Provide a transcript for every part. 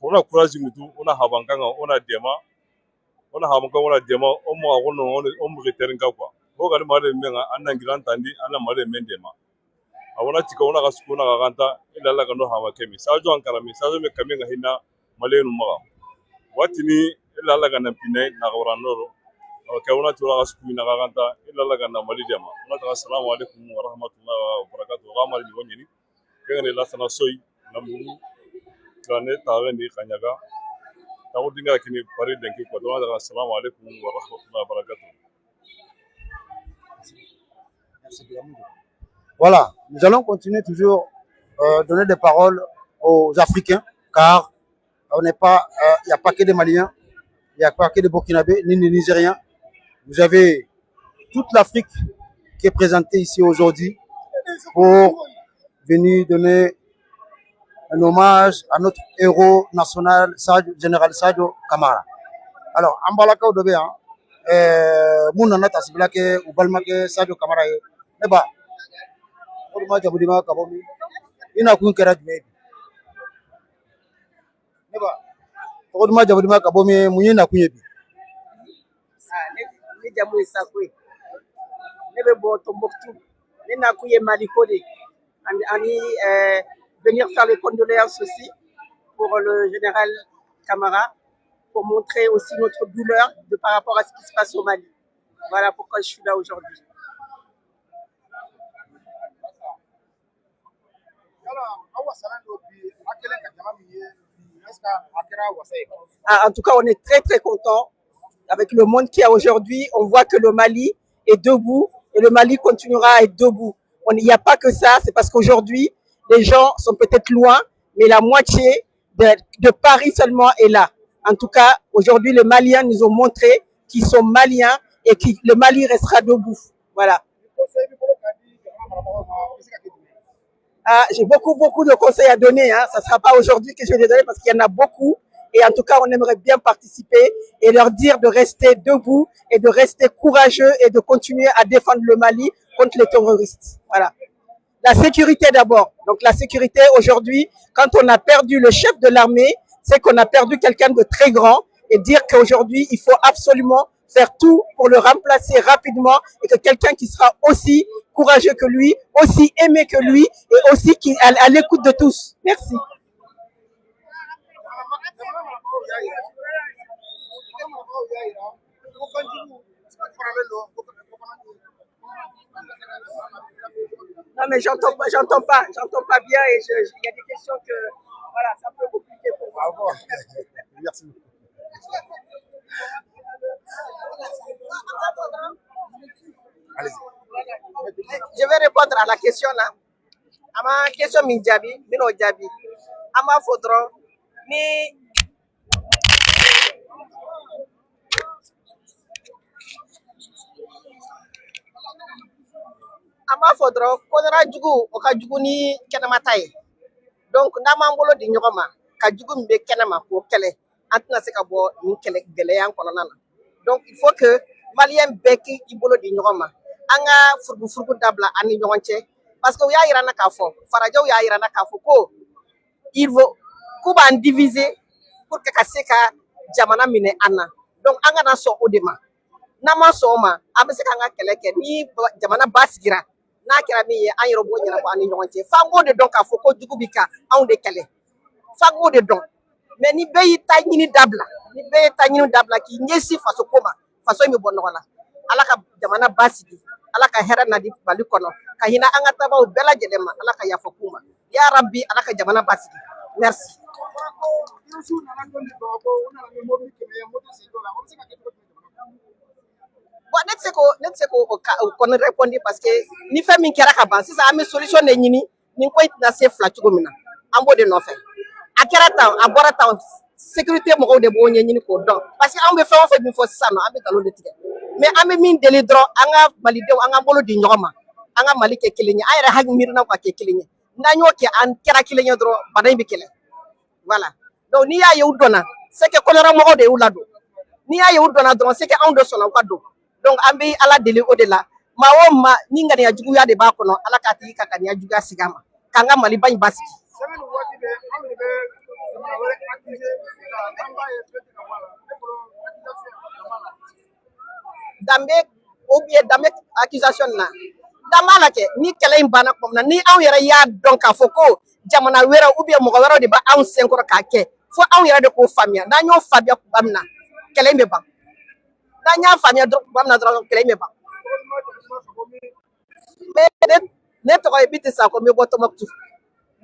On a courage mutu, on a habanganga, on a dema, on a habanga, on a dema, on return quoi. Boga mare menga, anna grand tandi, anna mare mendema. Awana tika ona kasukuna kaganta, ila la kano hawa kemi. Sajo ankarami, sajo me kamenga hina male numaga. Watini ila la kana pinai na kauranoro. Kauna tura kasukuna kaganta, ila la kana mali dema. Ona assalamu alaikum wa rahmatullahi wa barakatuh. Gamar ni wonyini. Kengane la sana soy namuru. Kane tawe ni kanyaga. Tawo dinga kini pari denki ko do ala assalamu alaikum wa rahmatullahi wa barakatuh. Voilà, nous allons continuer toujours donner des paroles aux Africains, car on n'est pas, il n'y a pas que des Maliens, il n'y a pas que des Burkinabés, ni des Nigériens. Vous avez toute l'Afrique qui est présentée ici aujourd'hui pour venir donner un hommage à notre héros national, général Sadio Kamara. Alors, en balaka au dobé, mon nata siblake ou balmake Sadio Kamara, neba, oduma jabudima kabomi, ina kun kera jume. Neba, oduma jabudima kabomi, muyina kunyebi. Ne jamu isakwe, nebe bo Tombouctou, ne na kuye Malikode, ani venir faire les condoléances aussi pour le général Kamara, pour montrer aussi notre douleur par rapport à ce qui se passe au Mali. Voilà pourquoi je suis là aujourd'hui. En tout cas, on est très très contents avec le monde qu'il y a aujourd'hui. On voit que le Mali est debout et le Mali continuera à être debout. Il n'y a pas que ça, c'est parce qu'aujourd'hui, les gens sont peut-être loin, mais la moitié de Paris seulement est là. En tout cas, aujourd'hui, les Maliens nous ont montré qu'ils sont Maliens et que le Mali restera debout. Voilà. J'ai beaucoup de conseils à donner. Ça ne sera pas aujourd'hui que je vais les donner parce qu'il y en a beaucoup. Et en tout cas, on aimerait bien participer et leur dire de rester debout et de rester courageux et de continuer à défendre le Mali contre les terroristes. Voilà. La sécurité d'abord. Donc la sécurité aujourd'hui, quand on a perdu le chef de l'armée, c'est qu'on a perdu quelqu'un de très grand et dire qu'aujourd'hui, il faut absolument faire tout pour le remplacer rapidement et que quelqu'un qui sera aussi courageux que lui, aussi aimé que lui et aussi qui est à l'écoute de tous. Merci. Non mais j'entends pas bien et il y a des questions que voilà, ça peut compliquer pour moi. Ah bon. Merci beaucoup. Je vais répondre à la question là. À ma question Minjabi, Mino Jabi. À ma faudra ni ama fodro kodra jugu o ka jugu ni kenama tay donc ndama mbolo di nyoma ka jugu mbe kenama ko kele antna se ka bo ni kele gele yan kono nana donc il faut que malien beki ibolo di nyoma anga furbu dabla ani nyonche parce que ya irana ka fo farajaw ya irana ka fo ko il faut kuba en diviser pour que kaseka jamana mine anna donc anga na so odema nama so ma abese kanga keleke ni jamana basigira n'a kɛra min ye an yɛrɛ b'o ɲɛnabɔ an ni ɲɔgɔn cɛ f'an k'o de dɔn k'a fɔ ko jugu bi ka anw de kɛlɛ f'an k'o de dɔn mais ni bɛɛ y'i ta ɲini dabila k'i ɲɛsin faso ko ma faso in bɛ bɔ nɔgɔ la ala ka jamana basigi ala ka hɛrɛ nadi Mali kɔnɔ ka hinɛ an ka tabaw bɛɛ lajɛlen ma ala ka yafa k'u ma ya rabbi ala ka jamana basigi merci. Bon, ne tɛ se k'o kɔni répondre parce que ni fɛn min kɛra ka ban sisan an bɛ solution de ɲini nin ko in tɛna se fila cogo min na an b'o de nɔfɛ a kɛra tan a bɔra tan sécurité mɔgɔw de b'o ɲɛɲini k'o dɔn parce que an bɛ fɛn o fɛn min fɔ sisan nɔ an bɛ nkalon de tigɛ mais an bɛ min deli dɔrɔn an ka malidenw an ka bolo di ɲɔgɔn ma an ka Mali kɛ kelen ye an yɛrɛ hakili miirina ka kɛ kelen ye n'an y'o kɛ an kɛra kelen ye dɔrɔn bana in bɛ kɛlɛ voilà donc n'i y'a ye u dɔnna c'est que kɔnɔra mɔgɔw de y'u ladon n'i y'a ye u dɔnna dɔrɔn c'est que anw de sɔnna u ka don. Donc an bɛ ala deli o de la maa o maa ni ŋaniya juguya de b'a kɔnɔ ala k'a tigi ka ŋaniya juguya sigi a ma k'an ka Maliba in basigi. danbe ou bien danbe accusation na dama la ke ni kɛlɛ in banna kuma min na ni anw yɛrɛ y'a dɔn k'a fɔ ko jamana wɛrɛ ou bien mɔgɔ wɛrɛw de b'a anw senkɔrɔ k'a kɛ fo anw yɛrɛ de k'o faamuya n'an y'o faamuya kuma min na kɛlɛ in bɛ ban n'an y'a faamuya kuma min na dɔrɔn kɛlɛ in bɛ ban mais ne tɔgɔ ye Biti Sako n bɛ bɔ Tɔnbukutu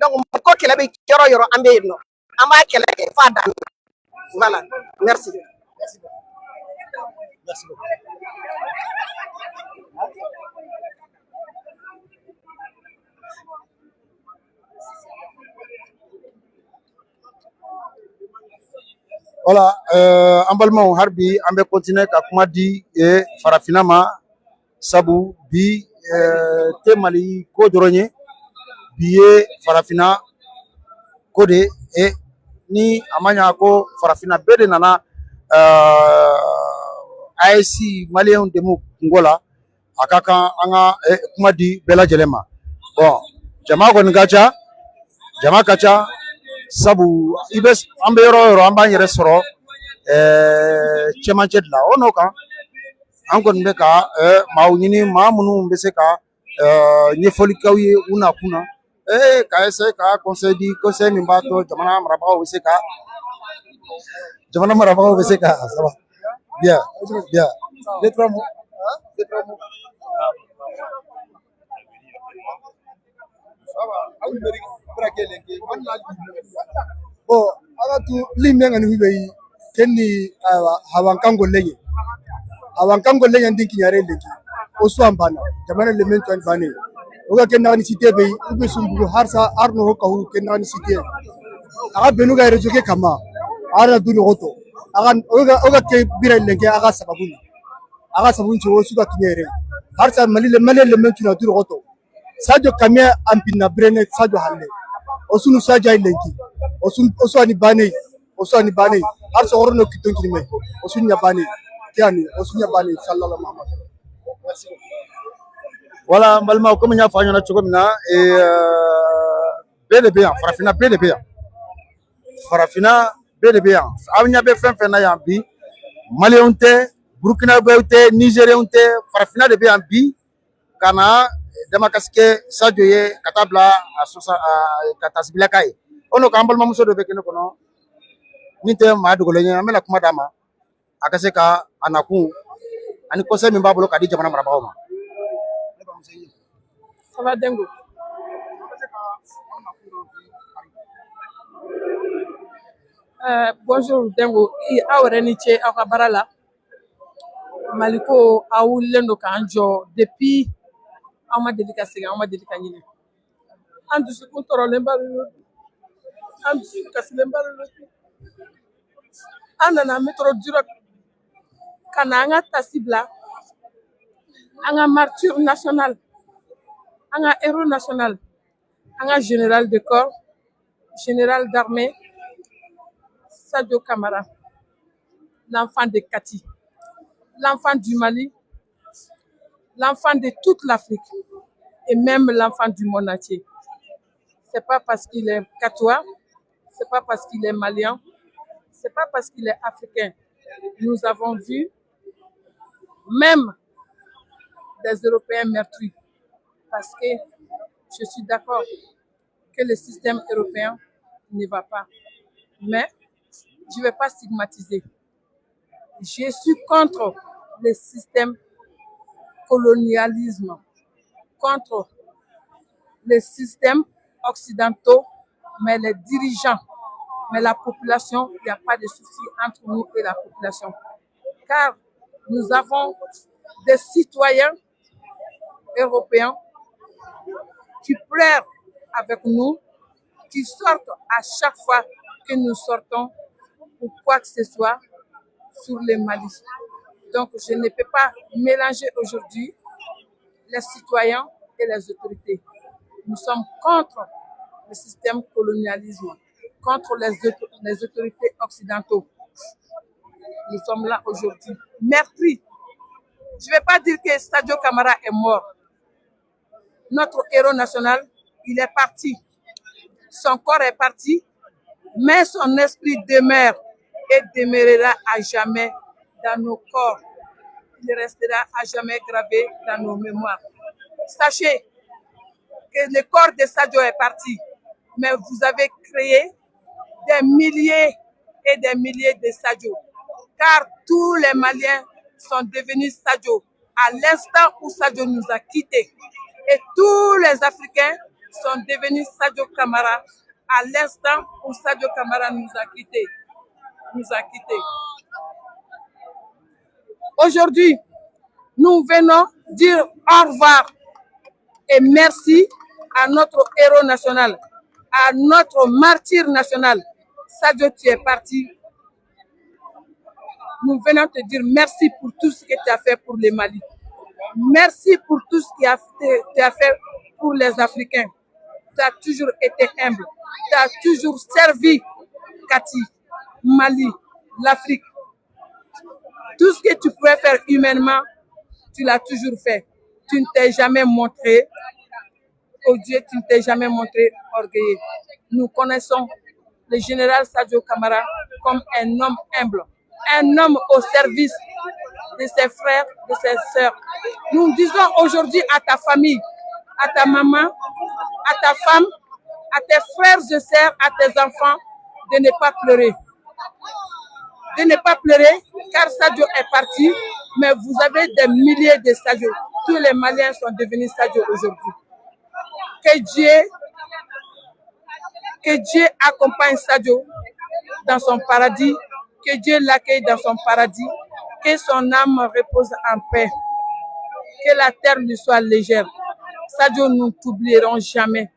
donc ko kɛlɛ bɛ yɔrɔ yɔrɔ an bɛ yen nɔ an b'a kɛlɛ kɛ f'a dan na voilà merci. Merci beaucoup. Voilà, an balimaw hali bi an bɛ continuer ka kuma di farafinna ma sabu bi tɛ Mali ko dɔrɔn ye bi ye farafinna ko de ye ni a ma ɲa ko farafinna bɛɛ de nana AES maliyɛnw dɛmɛ kungo la a ka kan an ka kuma di bɛɛ lajɛlen ma bon jama kɔni ka ca jama ka ca sabu an bɛ yɔrɔ o yɔrɔ an b'an yɛrɛ sɔrɔ cɛmancɛ de la o n'o kan an kɔni bɛ ka maaw ɲini maa minnu bɛ se ka ɲɛfɔli k'aw ye u nakun na ka essayer ka conseil di conseil min b'a to jamana marabagaw bɛ se ka ça va bien bien les trois mots bon aga tu limbe ngani hube kenni hawan kango lenye ndin kinyare lenki osu ambana jamana lemen tan bane oga kenna ni cité be ube sumbu harsa arno ho kahu kenna ni cité aga benu ga rejoke kama ara du roto aga oga ke bira lenki aga sababun cho osu ga kinyere harsa mali lemen tuna du roto sajo kamia ampina brene sajo halle osunu sajo lenki osu ani bane har so horno kiton kinime osu nya bane sallallahu muhammad merci voilà malma comme nya fa nyona chogo mina BDB farafina BDB awnya be fen na yambi malionte burkina be nigérien farafina de be ambi kana dama kaske sajo ye katabla asusa katasbila kai ono kambal mamuso do be kene kono ninte ma dugolo nya amela kuma dama akase ka anaku ani conseil min babolo kadi jamana marabao ma ça va dengo bonjour dengo awre ni che akabarala maliko awulendo kanjo depuis ama delika sega ama delika nyine andu su kontoro lembaru andu su kasilembaru anana metro dura kana anga tasibla anga martyr national anga héros national anga général de corps général d'armée Sadio Camara l'enfant de Kati l'enfant du Mali l'enfant de toute l'Afrique et même l'enfant du monde entier. C'est pas parce qu'il est catois, c'est pas parce qu'il est malien, c'est pas parce qu'il est africain. Nous avons vu même des Européens meurtris parce que je suis d'accord que le système européen ne va pas. Mais je ne vais pas stigmatiser. Je suis contre le système colonialisme, contre les systèmes occidentaux, mais les dirigeants, mais la population, il n'y a pas de souci entre nous et la population. Car nous avons des citoyens européens qui pleurent avec nous, qui sortent à chaque fois que nous sortons pour quoi que ce soit sur le Mali. Donc, je ne peux pas mélanger aujourd'hui les citoyens et les autorités. Nous sommes contre le système colonialisme, contre les autorités occidentaux. Nous sommes là aujourd'hui, meurtris. Je ne vais pas dire que Sadio Camara est mort. Notre héros national, il est parti. Son corps est parti, mais son esprit demeure et demeurera à jamais dans nos corps. il restera à jamais gravé dans nos mémoires. Sachez que le corps de Sadio est parti, mais vous avez créé des milliers et des milliers de Sadio, car tous les Maliens sont devenus Sadio à l'instant où Sadio nous a quittés. Et tous les Africains sont devenus Sadio Camara à l'instant où Sadio Camara nous a quittés. Aujourd'hui, nous venons dire au revoir et merci à notre héros national, à notre martyr national. Sadio, tu es parti. Nous venons te dire merci pour tout ce que tu as fait pour le Mali. Merci pour tout ce que tu as fait pour les Africains. Tu as toujours été humble. Tu as toujours servi Kati, Mali, l'Afrique. Tout ce que tu pouvais faire humainement, tu l'as toujours fait. Tu ne t'es jamais montré odieux, tu ne t'es jamais montré orgueilleux. Nous connaissons le général Sadio Camara comme un homme humble, un homme au service de ses frères, de ses sœurs. Nous disons aujourd'hui à ta famille, à ta maman, à ta femme, à tes frères et sœurs, à tes enfants, de ne pas pleurer. De ne pas pleurer, car Sadio est parti, mais vous avez des milliers de Sadio. Tous les Maliens sont devenus Sadio aujourd'hui. Que Dieu accompagne Sadio dans son paradis, que Dieu l'accueille dans son paradis, que son âme repose en paix, que la terre lui soit légère. Sadio, nous ne t'oublierons jamais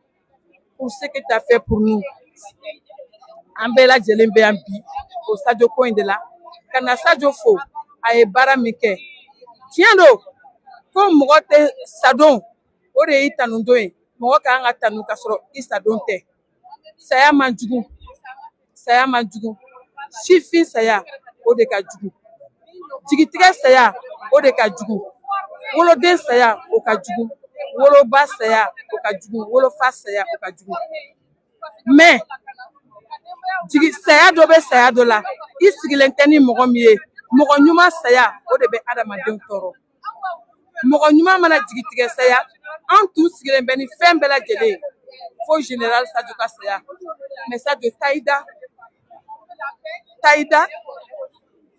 pour ce que tu as fait pour nous. Ambela Djelembe Ambi, au Sadio Coin de là, quand Sadio Fo a bara mike. Tiens donc, comme Mogote Sadon, Ore Itanundoe, Mogoka Anga Tanu Kasro, Isadonte. Saya Manjugu, Shifi Saya, Odeka Jugu, Tigitiga Saya, Odeka Jugu, Wolode Saya, Okajugu, Woloba Saya, Okajugu, Wolofa Saya, Okajugu. Mais, Saya Dobe Saya Dola, Isigilenteni Mogomie, Mogonyuma Saya, Odebe Adamadon Toro. Mogonyuma Mana Tigitiga Saya, en tout Sigilembeni Fembela Gele. Faux général Sadio Kassaya, mais Sadio Taïda,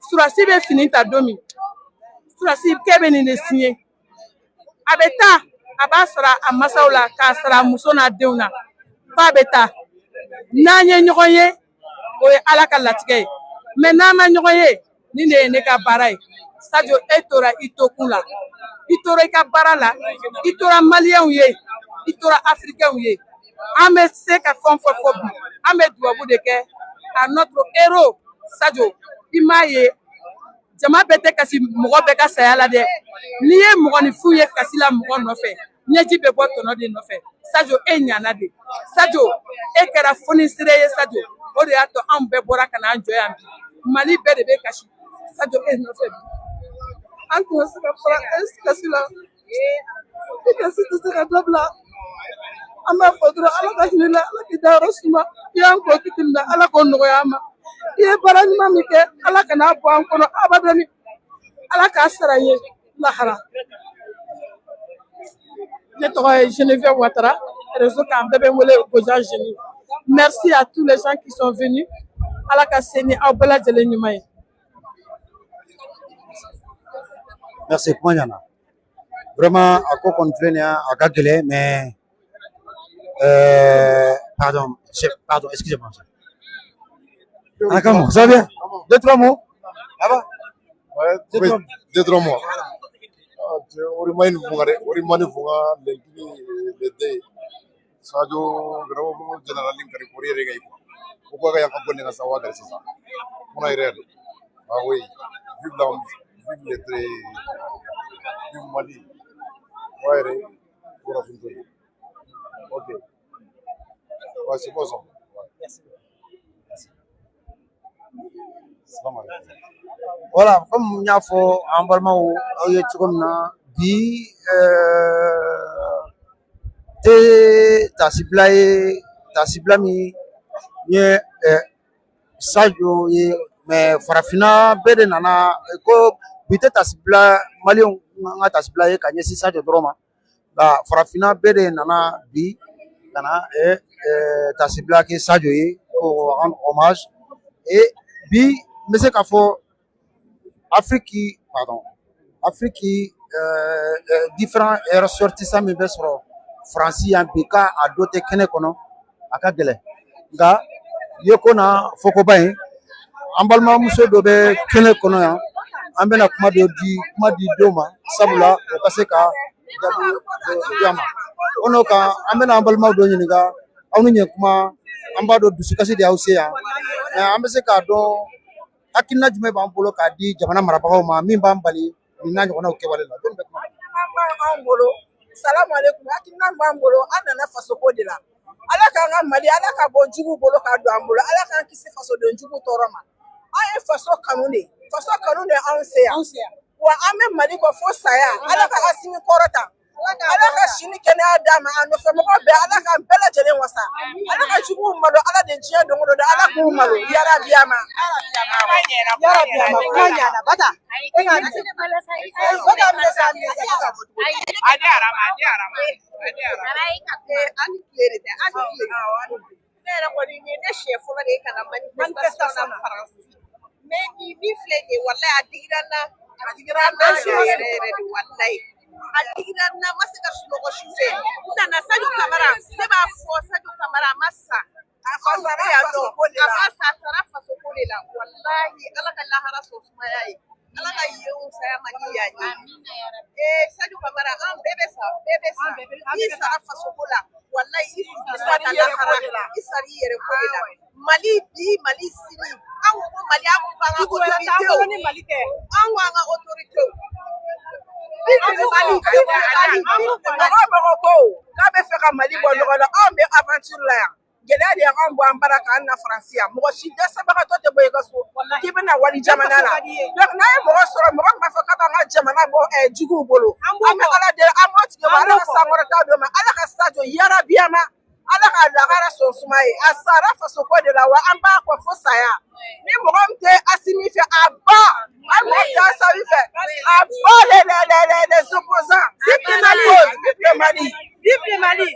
Surasi be fini ta domi, Surasi kebe ni signé. Abeta, Abasra, Amasaula, Kasra, Musona Deuna, Pabeta, Nanye Nyoye, Oye Alaka Latige, mais Nama Nyoye, Nine Neka Barai, Sadio Etora Itokula, Itora Kabarala, Itora Malien Ye, Itora Africain Ye. Ame seka fonfophobie, ame douabou de ke, à notre héros, Sadio, Imaye, Jama bete kasi mogo beka sayala de, niye mogo ni fouye kasi la mogo nofe, nyeji bebo tono de nofe, Sadio e nyana de, Sadio, e kera foni sireye Sadio, ode ato ambe bora kana anjoye ambi, Mali bede be kashi, Sadio e nofe bi. Anko sika fara es kasi la, e kasi sika dobla. Ama fodra ala kashila ala kidaro suma yang ko kitinda ala ko no yama ye barani mamike ala kana bo an kono abadani ala ka saraye lahara le toy Geneviève Ouattara réseau kan bébé wolé Goja Génie. Merci à tous les gens qui sont venus ala ka seni abala jele nyumay. Merci Koanyana. Vraiment à quoi continuer à gagler mais pardon, excusez-moi. Ah, comment? Ça va bien? 2-3 mots? Ça va? Ouais, 2-3 mots. Orimani Funga, le day. Sadio, Gravo, General Linkari, Korea Regai. Ukaga Yakaponi na Sawa da sasa. Muna irede. Ah oui, vive les traits, vive Mali. Ouais, pour la fin. Ok. Ouais, c'est bon ça. Merci. Voilà, comme il y a faux emballement ou na bi ta cibla mi ye Sadio ye mais farafina bede nana ko bite tasibila Maliens nga tasibila ye ka ɲɛsin Sadio dɔrɔn ma nka farafinna bɛɛ de nana bi ka na tasibila kɛ Sadio ye pour rendre hommage et bi n bɛ se k'a fɔ Afrique différents ressortissants min bɛ sɔrɔ France yan bi k'a dɔ tɛ kɛnɛ kɔnɔ a ka gɛlɛn nka ye ko na fɔkoba in an balimamuso dɔ bɛ kɛnɛ kɔnɔ yan an bɛna kuma di denw ma sabula o ka se ka jaabi di a ma o n'o kan an bɛna an balimaw dɔ ɲininka aw ni ɲɛkuma an b'a dɔn dusukasi de y'aw se yan mɛ an bɛ se k'a dɔn hakilina jumɛn b'an bolo k'a di jamana marabagaw ma min b'an bali nin n'a ɲɔgɔnnaw kɛwale la jɔnni bɛ kuma An bolo salamu aleykum hakilina b'an bolo an nana fasoko de la ala k'an ka Mali ala ka bɔ jugu bolo k'a don an bolo ala k'an kisi fasoden jugu tɔɔrɔ ma an ye faso kanu de anw se yan wa an bɛ Mali kɔ fo saya ala ka Asimi kɔrɔta ala ka sini kɛnɛya d'a ma a nɔfɛmɔgɔ bɛɛ ala k'an bɛɛ lajɛlen wasa ala ka juguw malo ala de diɲɛ don o don ala k'u malo yarabi a ma kuma ɲana bata e ka bata minɛ sa ani tile de tɛ ani tile ne yɛrɛ kɔni nin ye ne siɲɛ fɔlɔ de ye ka na manifestation na Faransi mais nin min filɛ nin ye walayi a digira n na yɛrɛ de walayi a digira n na ma se ka sunɔgɔ su fɛ n nana Sadio Kamara ne b'a fɔ Sadio Kamara a ma sa a sara fasoko de la walayi ala ka lahara sɔn sumaya ye ala ka yenw saya Mali y'a ye Sadio Kamara an bɛɛ bɛ sa n'i sara fasoko la walayi i sara lahara i sara i yɛrɛ ko de la Mali bi Mali sini an ko Mali an ko k'an ka autoritew an ko an ka autoritew mɔgɔ ko k'a bɛ fɛ ka Mali bɔ nɔgɔ la anw bɛ aventure la yan gɛlɛya de y'anw bɔ an bara k'an na Faransi yan mɔgɔ si dɛsɛbagatɔ tɛ bɔ i ka so k'i bɛna wali jamana la donc n'an ye mɔgɔ sɔrɔ mɔgɔ min b'a fɔ k'a b'an ka jamana bɔ juguw bolo an bɛ ala deli an b'o tigɛ ala ka sankɔrɔta d'o ma ala ka Sadio yarabiyama ala ka lahara sɔn suma ye a sara fasoko de la wa an b'a kɔ fo saya ni mɔgɔ min tɛ Asimi fɛ a ba an b'o tɛ Asimi fɛ a ba les opposants vive le Mali vive le Mali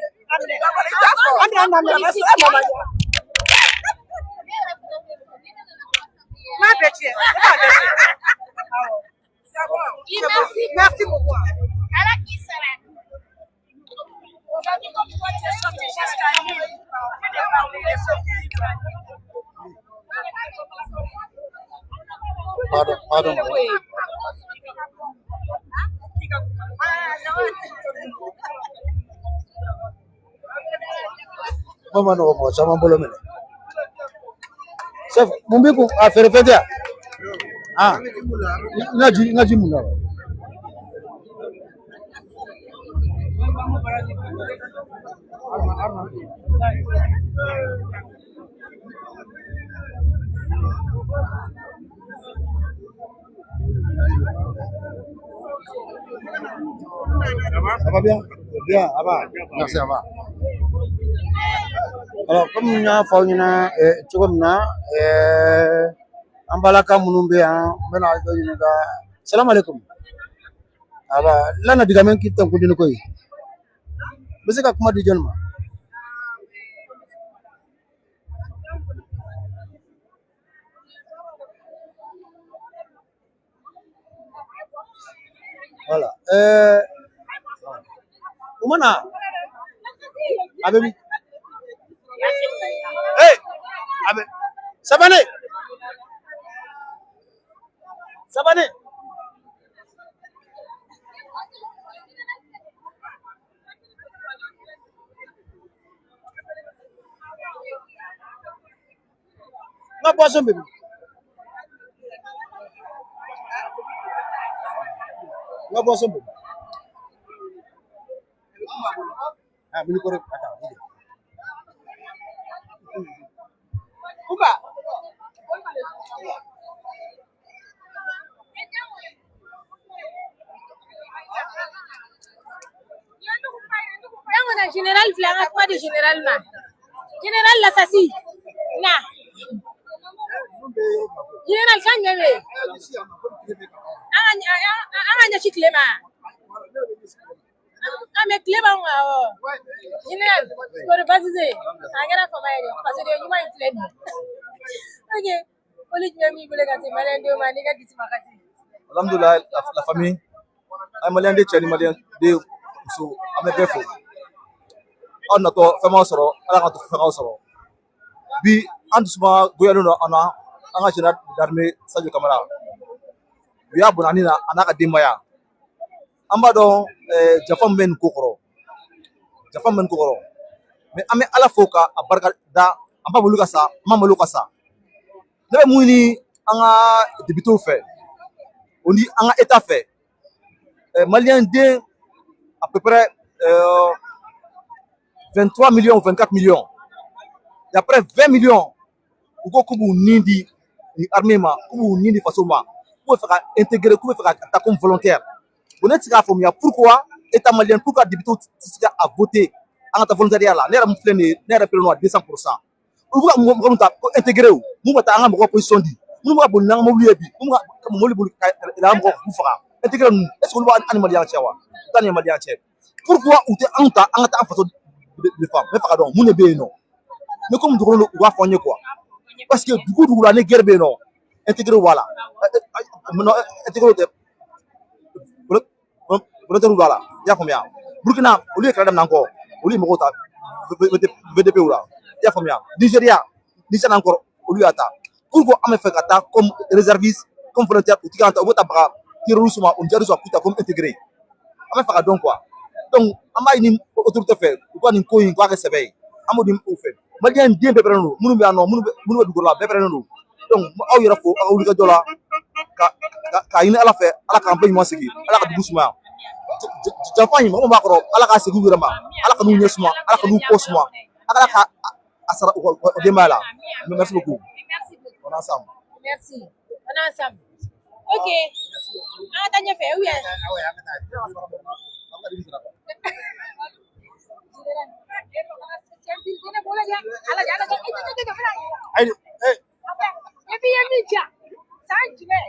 merci beaucoup Pardon. Mama no mo sama bolo mene. Chef, mumbi ku a fere fete. Ngaji muna. Ça va bien? Bien, ça va. Merci, ça va. Alors, comme nous avons fait an balaka minnu bɛ yan n bɛna dɔ ɲininka salamu aleykum aba lana diga men k'i tɛnkudini koyi n bɛ se ka kuma di jɔnni ma voilà o mana a bɛ min a bɛ sabane nga boisson bɛ min mini kore Kuba Yang general bilang apa di general mah? General lah sasi. Nah. General kan nyewe. an ɲɛsi tile ma an bɛ tile b'an kan awɔ général kori baasi tɛ yen a kɛra fama ye dɛ parce que ɲuman in filɛ nin ye ok foli jumɛn b'i bolo ka se maliyɛndenw ma n'i ka disi ma kasi Alhamdulillah, la famille. Un malien de Tchani, malien de Moussou, on est faux. On a tout fait mon sort, on a tout fait mon sort. Puis, en doucement, gouvernement, on a un général d'armée, Sadio Kamara. Puis, à Bonanina, on a des moyens. On va donc, Jafam Ben Kokoro. Jafam Ben Kokoro. Mais, on est à la fois à Bargada, on va vous le ça, maman le ça. Nous, on a débuté au fait. On dit un état fait. Malien D à peu près 23 millions ou 24 millions. Et après 20 millions, vous pouvez nindi armée ma, vous nindi façon ma, vous pouvez faire intégrer, vous pouvez faire attaquer comme volontaire. Vous n'êtes pas formé. Pourquoi état malien, pourquoi débuter à voter en tant volontariat là, n'era muflé n'era pris à 200%. Vous pouvez intégrer où, vous pouvez avoir une position dit. Nous avons besoin de nous aider. Nous avons besoin de nous aider. Est-ce que nous avons animal yanchewa? Animal yanchewa. Pourquoi ou t'es en façon de femme? Mais pardon, nous ne sommes pas. Mais comme nous avons fait quoi? Parce que du coup, nous avons guerre non. Intégrer voilà. Intégrer voilà. Il y a combien? Burkina, au lieu de faire encore, au lieu de Mogota, VDP ou là. Il y a combien? Nigeria encore, au lieu d'attendre. Pourquoi on me fait attaque comme réserviste, comme volontaire, ou tu as un terrorisme, ou un comme intégré? On me fait donc quoi? Donc, on m'a une autorité fait, ou quoi une coïn, quoi que c'est veille. On m'a dit, on fait. Mais il y a un bien pépère nous, nous nous du gola, pépère nous. Donc, il y a faux, on lui dollar, car il a la fait, à la campagne, moi, c'est qui, à la doucement. J'entends, on m'a dit, à la sécurité, à la nous yes, moi, à la nous poste, moi, à la au démarre là. Merci beaucoup. On est ensemble. merci on est ensemble ok an ka taa ɲɛfɛ ou bien et puis il y a min diya san jumɛn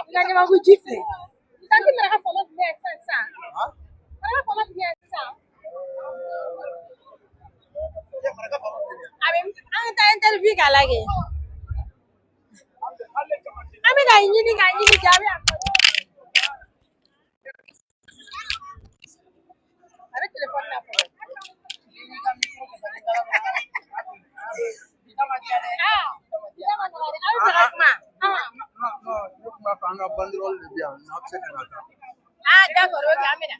i ka ɲamaku ji filɛ santi maraka fama tun bɛ yan sisan maraka fama tun bɛ yan sisan a bɛ an ka taa interview k'a lajɛ an bɛ k'a ɲini jaabi a bɛ telefɔni na fɔlɔ ah d'accord ok an bɛ na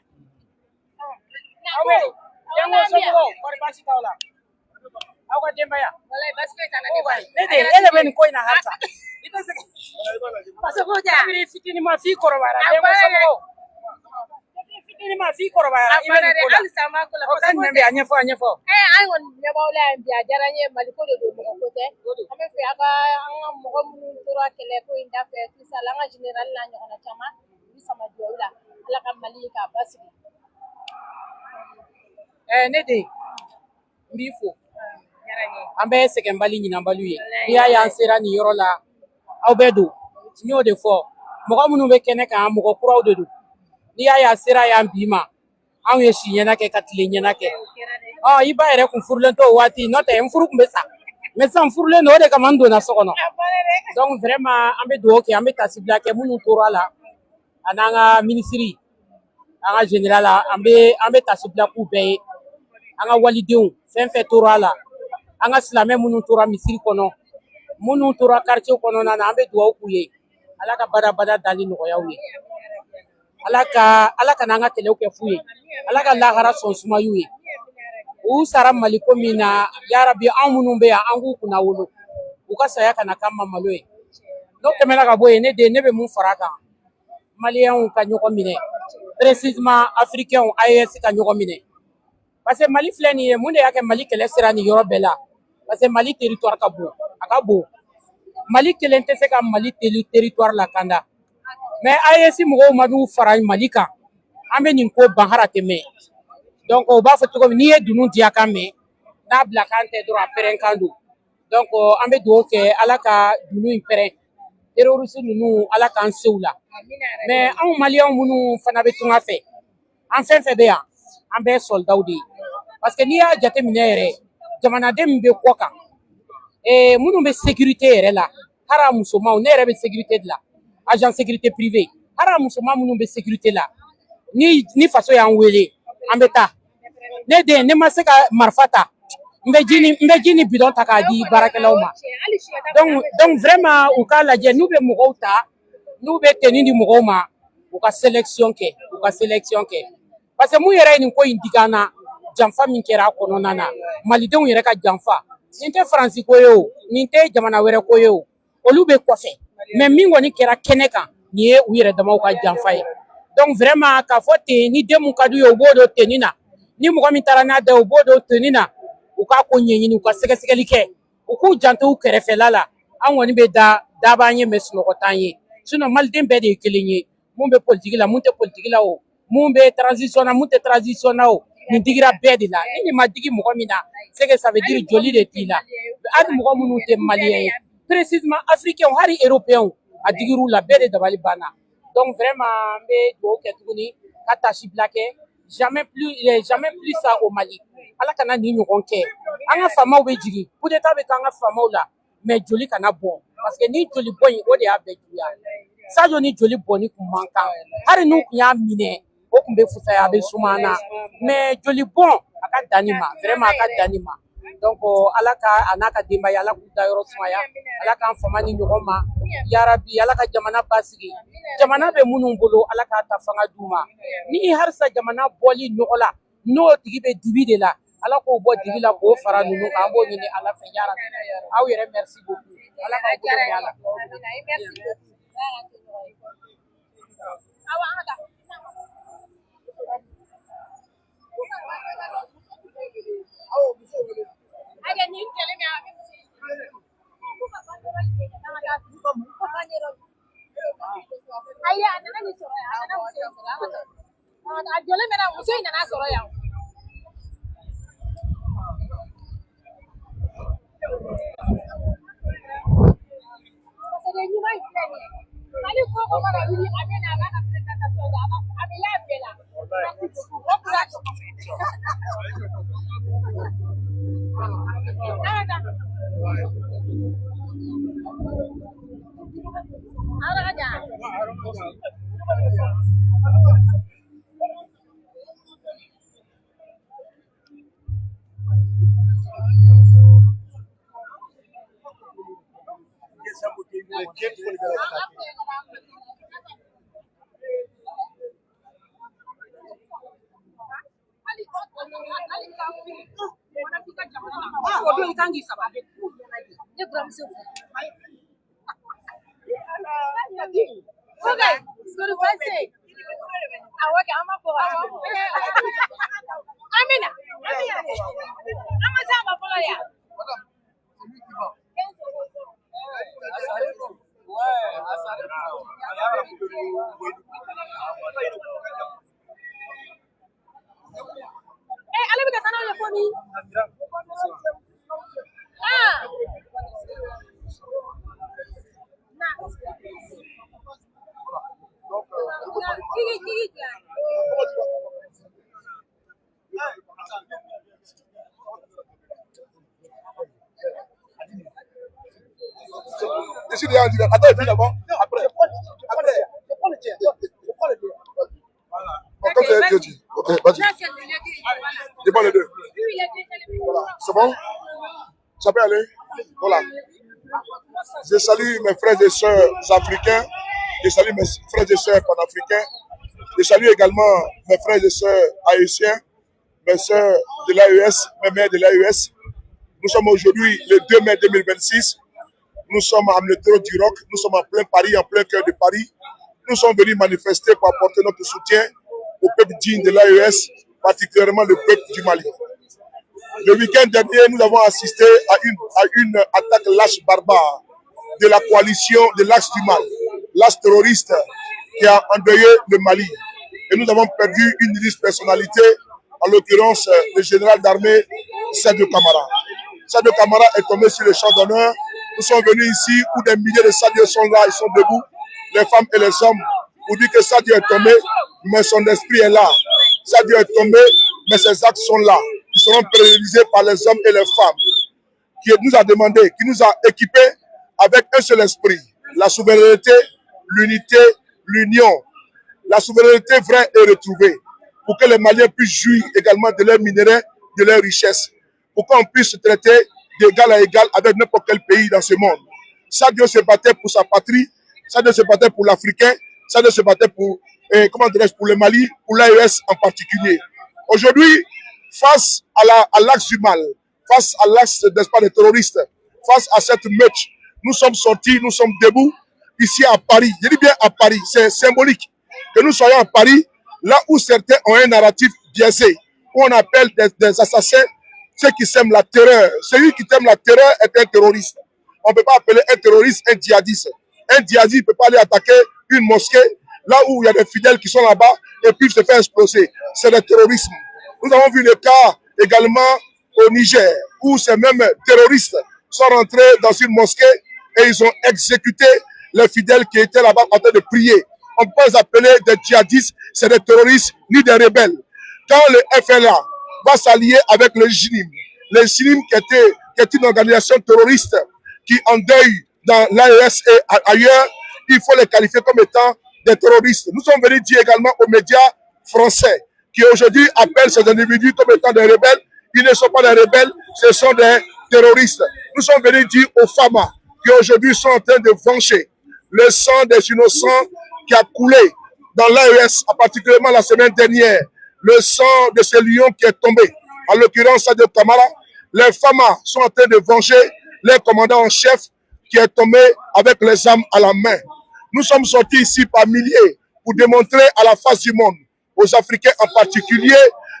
aw ka denbaya walayi basi foyi t'an na denbaya ne de ele bɛ nin ko in na halisa i tɛ se parce que ja kabini fitini ma f'i kɔrɔbayara denko somɔgɔw kabini fitini ma f'i kɔrɔbayara i bɛ nin ko la halisa ma ko la o ka nin bɛ a ɲɛfɔ an kɔni ɲɛbaaw la yan bi a diyara n ye mali ko de don mɔgɔ ko tɛ an bɛ fɛ an ka mɔgɔ minnu tora kɛlɛ ko in da fɛ tusala an ka général n'a ɲɔgɔnna caman u sama duwawu la ala ka mali k'a basigi ne de n b'i fo an bɛ sɛgɛnbali ɲinanbaliw ye n'i y'a ye an sera nin yɔrɔ la aw bɛɛ don n y'o de fɔ mɔgɔ minnu bɛ kɛnɛ kan mɔgɔ kuraw de don n'i y'a ye a sera yan bi ma anw ye si ɲɛna kɛ ka tile ɲɛna kɛ i ba yɛrɛ kun furulen t'o waati n'o tɛ n furu kun bɛ sa mais sisan n furulen don o de kama n donna so kɔnɔ donc vraiment an bɛ dugawu kɛ an bɛ tasibila kɛ minnu tora la a n'an ka minisiri an ka général an bɛ tasibila k'u bɛɛ ye an ka walidenw fɛn fɛn tora la an ka silamɛ minnu tora misiri kɔnɔ minnu tora quartier kɔnɔna na an bɛ dugawu k'u ye ala ka badabada dali nɔgɔya u ye ala ka n'an ka kɛlɛw kɛ fu ye ala ka lahara sɔn suma y'u ye u sara mali ko min na yarabi anw minnu bɛ yan an k'u kunna wolo u ka saya kana k'an ma malo ye n'o tɛmɛna ka bɔ yen ne bɛ mun fara a kan maliyɛnw ka ɲɔgɔn minɛ précisément africains AES ka ɲɔgɔn minɛ parce que mali filɛ nin ye mun de y'a kɛ mali kɛlɛ sera nin yɔrɔ bɛɛ la parce que mali territoire ka bon a ka bon mali kelen tɛ se ka mali territoire lakanda mais AES mɔgɔw ma n'u fara mali kan an bɛ nin ko banhara tɛ mɛn donc o b'a fɔ cogo min n'i ye dunun diya kan mɛn n'a bila kan tɛ dɔrɔn a pɛrɛn kan don donc an bɛ dugawu kɛ ala ka dunun in pɛrɛn terroriste ninnu ala k'an se u la mais anw maliyɛnw minnu fana bɛ tunga fɛ an fɛn fɛn bɛ yan an bɛɛ soldaw de ye parce que n'i y'a jateminɛ yɛrɛ jamanaden min bɛ kɔ kan minnu bɛ sécurité yɛrɛ la hara musomanw ne yɛrɛ bɛ sécurité de la agent sécurité privé hara musoman minnu bɛ sécurité la ni faso y'an wele an bɛ taa ne den ne ma se ka marifa ta n bɛ ji ni bidon ta k'a di baarakɛlaw ma donc vraiment u k'a lajɛ n'u bɛ mɔgɔw ta n'u bɛ tenue di mɔgɔw ma u ka sélection kɛ parce que mun yɛrɛ ye nin ko in digi an na janfa min kɛra a kɔnɔna na malidenw yɛrɛ ka janfa nin tɛ faransi ko ye o nin tɛ jamana wɛrɛ ko ye o olu bɛ kɔfɛ mais min kɔni kɛra kɛnɛ kan nin ye u yɛrɛ damaw ka janfa ye donc vraiment k'a fɔ ten ni den mun ka d'u ye u b'o don tenue na ni mɔgɔ min taara n'a da u b'o don tenue na u k'a ko ɲɛɲini u ka sɛgɛsɛgɛli kɛ u k'u janto u kɛrɛfɛla la an kɔni bɛ da b'an ye mais sunɔgɔ t'an ye sinon maliden bɛɛ de ye kelen ye mun bɛ politique la mun tɛ politique la o mun bɛ transition na mun tɛ transition na o nin digira bɛɛ de la ni nin ma digi mɔgɔ min na c'est que ça veut dire joli de t'i la hali mɔgɔ minnu tɛ maliyɛn ye précisément africains hali européens a digir'u la bɛɛ de dabali banna donc vraiment n bɛ dugawu kɛ tuguni ka tasibila kɛ jamais plus ça au Mali ala kana nin ɲɔgɔn kɛ an ka faamaw bɛ jigin coup d'état bɛ k'an ka faamaw la mais joli kana bɔn parce que ni joli bɔn in o de y'a bɛɛ juguya Sadio ni joli bɔnni kun man kan hali n'u kun y'a minɛ o kun bɛ fusaya a bɛ suma na mais joli bɔn a ka dan nin ma vraiment a ka dan nin ma donc ala ka a n'a ka denbaya ala k'u dayɔrɔ sumaya ala k'an fama ni ɲɔgɔn ma yarabi ala ka jamana basigi jamana bɛ minnu bolo ala k'a ta fanga d'u ma ni harisa jamana bɔli nɔgɔ la n'o tigi bɛ dibi de la ala k'o bɔ dibi la k'o fara ninnu kan an b'o ɲini ala fɛ yarabi aw yɛrɛ merci beaucoup ala k'aw bolo mɛn ala Attends, il d'abord. Après. Je prends le tien. Comme tu as dit. Ok, vas-y. Je prends les deux. Voilà. C'est bon? Ça peut aller? Voilà. Je salue mes frères et sœurs africains. Je salue mes frères et sœurs panafricains. Je salue également mes frères et sœurs haïtiens, mes sœurs de l'AES, mes mères de l'AES. Nous sommes aujourd'hui le 2 mai 2026. Nous sommes à métro du Roc, nous sommes en plein Paris, en plein cœur de Paris. Nous sommes venus manifester pour apporter notre soutien au peuple digne de l'AES, particulièrement le peuple du Mali. Le week-end dernier, nous avons assisté à une attaque lâche barbare de la coalition de l'Axe du Mal, l'Axe terroriste qui a endeuillé le Mali. Et nous avons perdu une illustre personnalité, en l'occurrence le général d'armée Sadio Camara. Sadio Camara est tombé sur le champ d'honneur Nous sommes venus ici où des milliers de Sadieux sont là, ils sont debout, les femmes et les hommes, pour dire que Sadio est tombé, mais son esprit est là. Sadio est tombé, mais ses actes sont là. Ils seront réalisés par les hommes et les femmes qui nous a demandé, qui nous a équipés avec un seul esprit. La souveraineté, l'unité, l'union. La souveraineté vraie et retrouvée. Pour que les Maliens puissent jouir également de leurs minéraux, de leurs richesses. Pour qu'on puisse se traiter d'égal à égal avec n'importe quel pays dans ce monde. Sadio se battait pour sa patrie, Sadio se battait pour l'Africain, Sadio se battait pour, pour le Mali, pour l'AES en particulier. Aujourd'hui, face à l'axe du mal, face à l'axe des terroristes, face à cette meute, nous sommes sortis, nous sommes debout ici à Paris. Je dis bien à Paris, c'est symbolique que nous soyons à Paris, là où certains ont un narratif biaisé, où on appelle des assassins ceux qui sèment la terreur. Celui qui sème la terreur est un terroriste. On ne peut pas appeler un terroriste un djihadiste. Un djihadiste ne peut pas aller attaquer une mosquée là où il y a des fidèles qui sont là-bas et puis se faire exploser. C'est le terrorisme. Nous avons vu le cas également au Niger où ces mêmes terroristes sont rentrés dans une mosquée et ils ont exécuté les fidèles qui étaient là-bas en train de prier. On peut pas les appeler des djihadistes, c'est des terroristes ni des rebelles. Quand le FLA va s'allier avec le JNIM qui est une organisation terroriste qui endeuille dans l'AES et ailleurs, il faut les qualifier comme étant des terroristes. Nous sommes venus dire également aux médias français qui aujourd'hui appellent ces individus comme étant des rebelles. Ils ne sont pas des rebelles, ce sont des terroristes. Nous sommes venus dire aux FAMA qui aujourd'hui sont en train de venger le sang des innocents qui a coulé dans l'AES, particulièrement la semaine dernière, le sang de ce lion qui est tombé, en l'occurrence Sadio Kamara. Les FAMA sont en train de venger leur commandant en chef qui est tombé avec les armes à la main. Nous sommes sortis ici par milliers pour démontrer à la face du monde, aux Africains en particulier,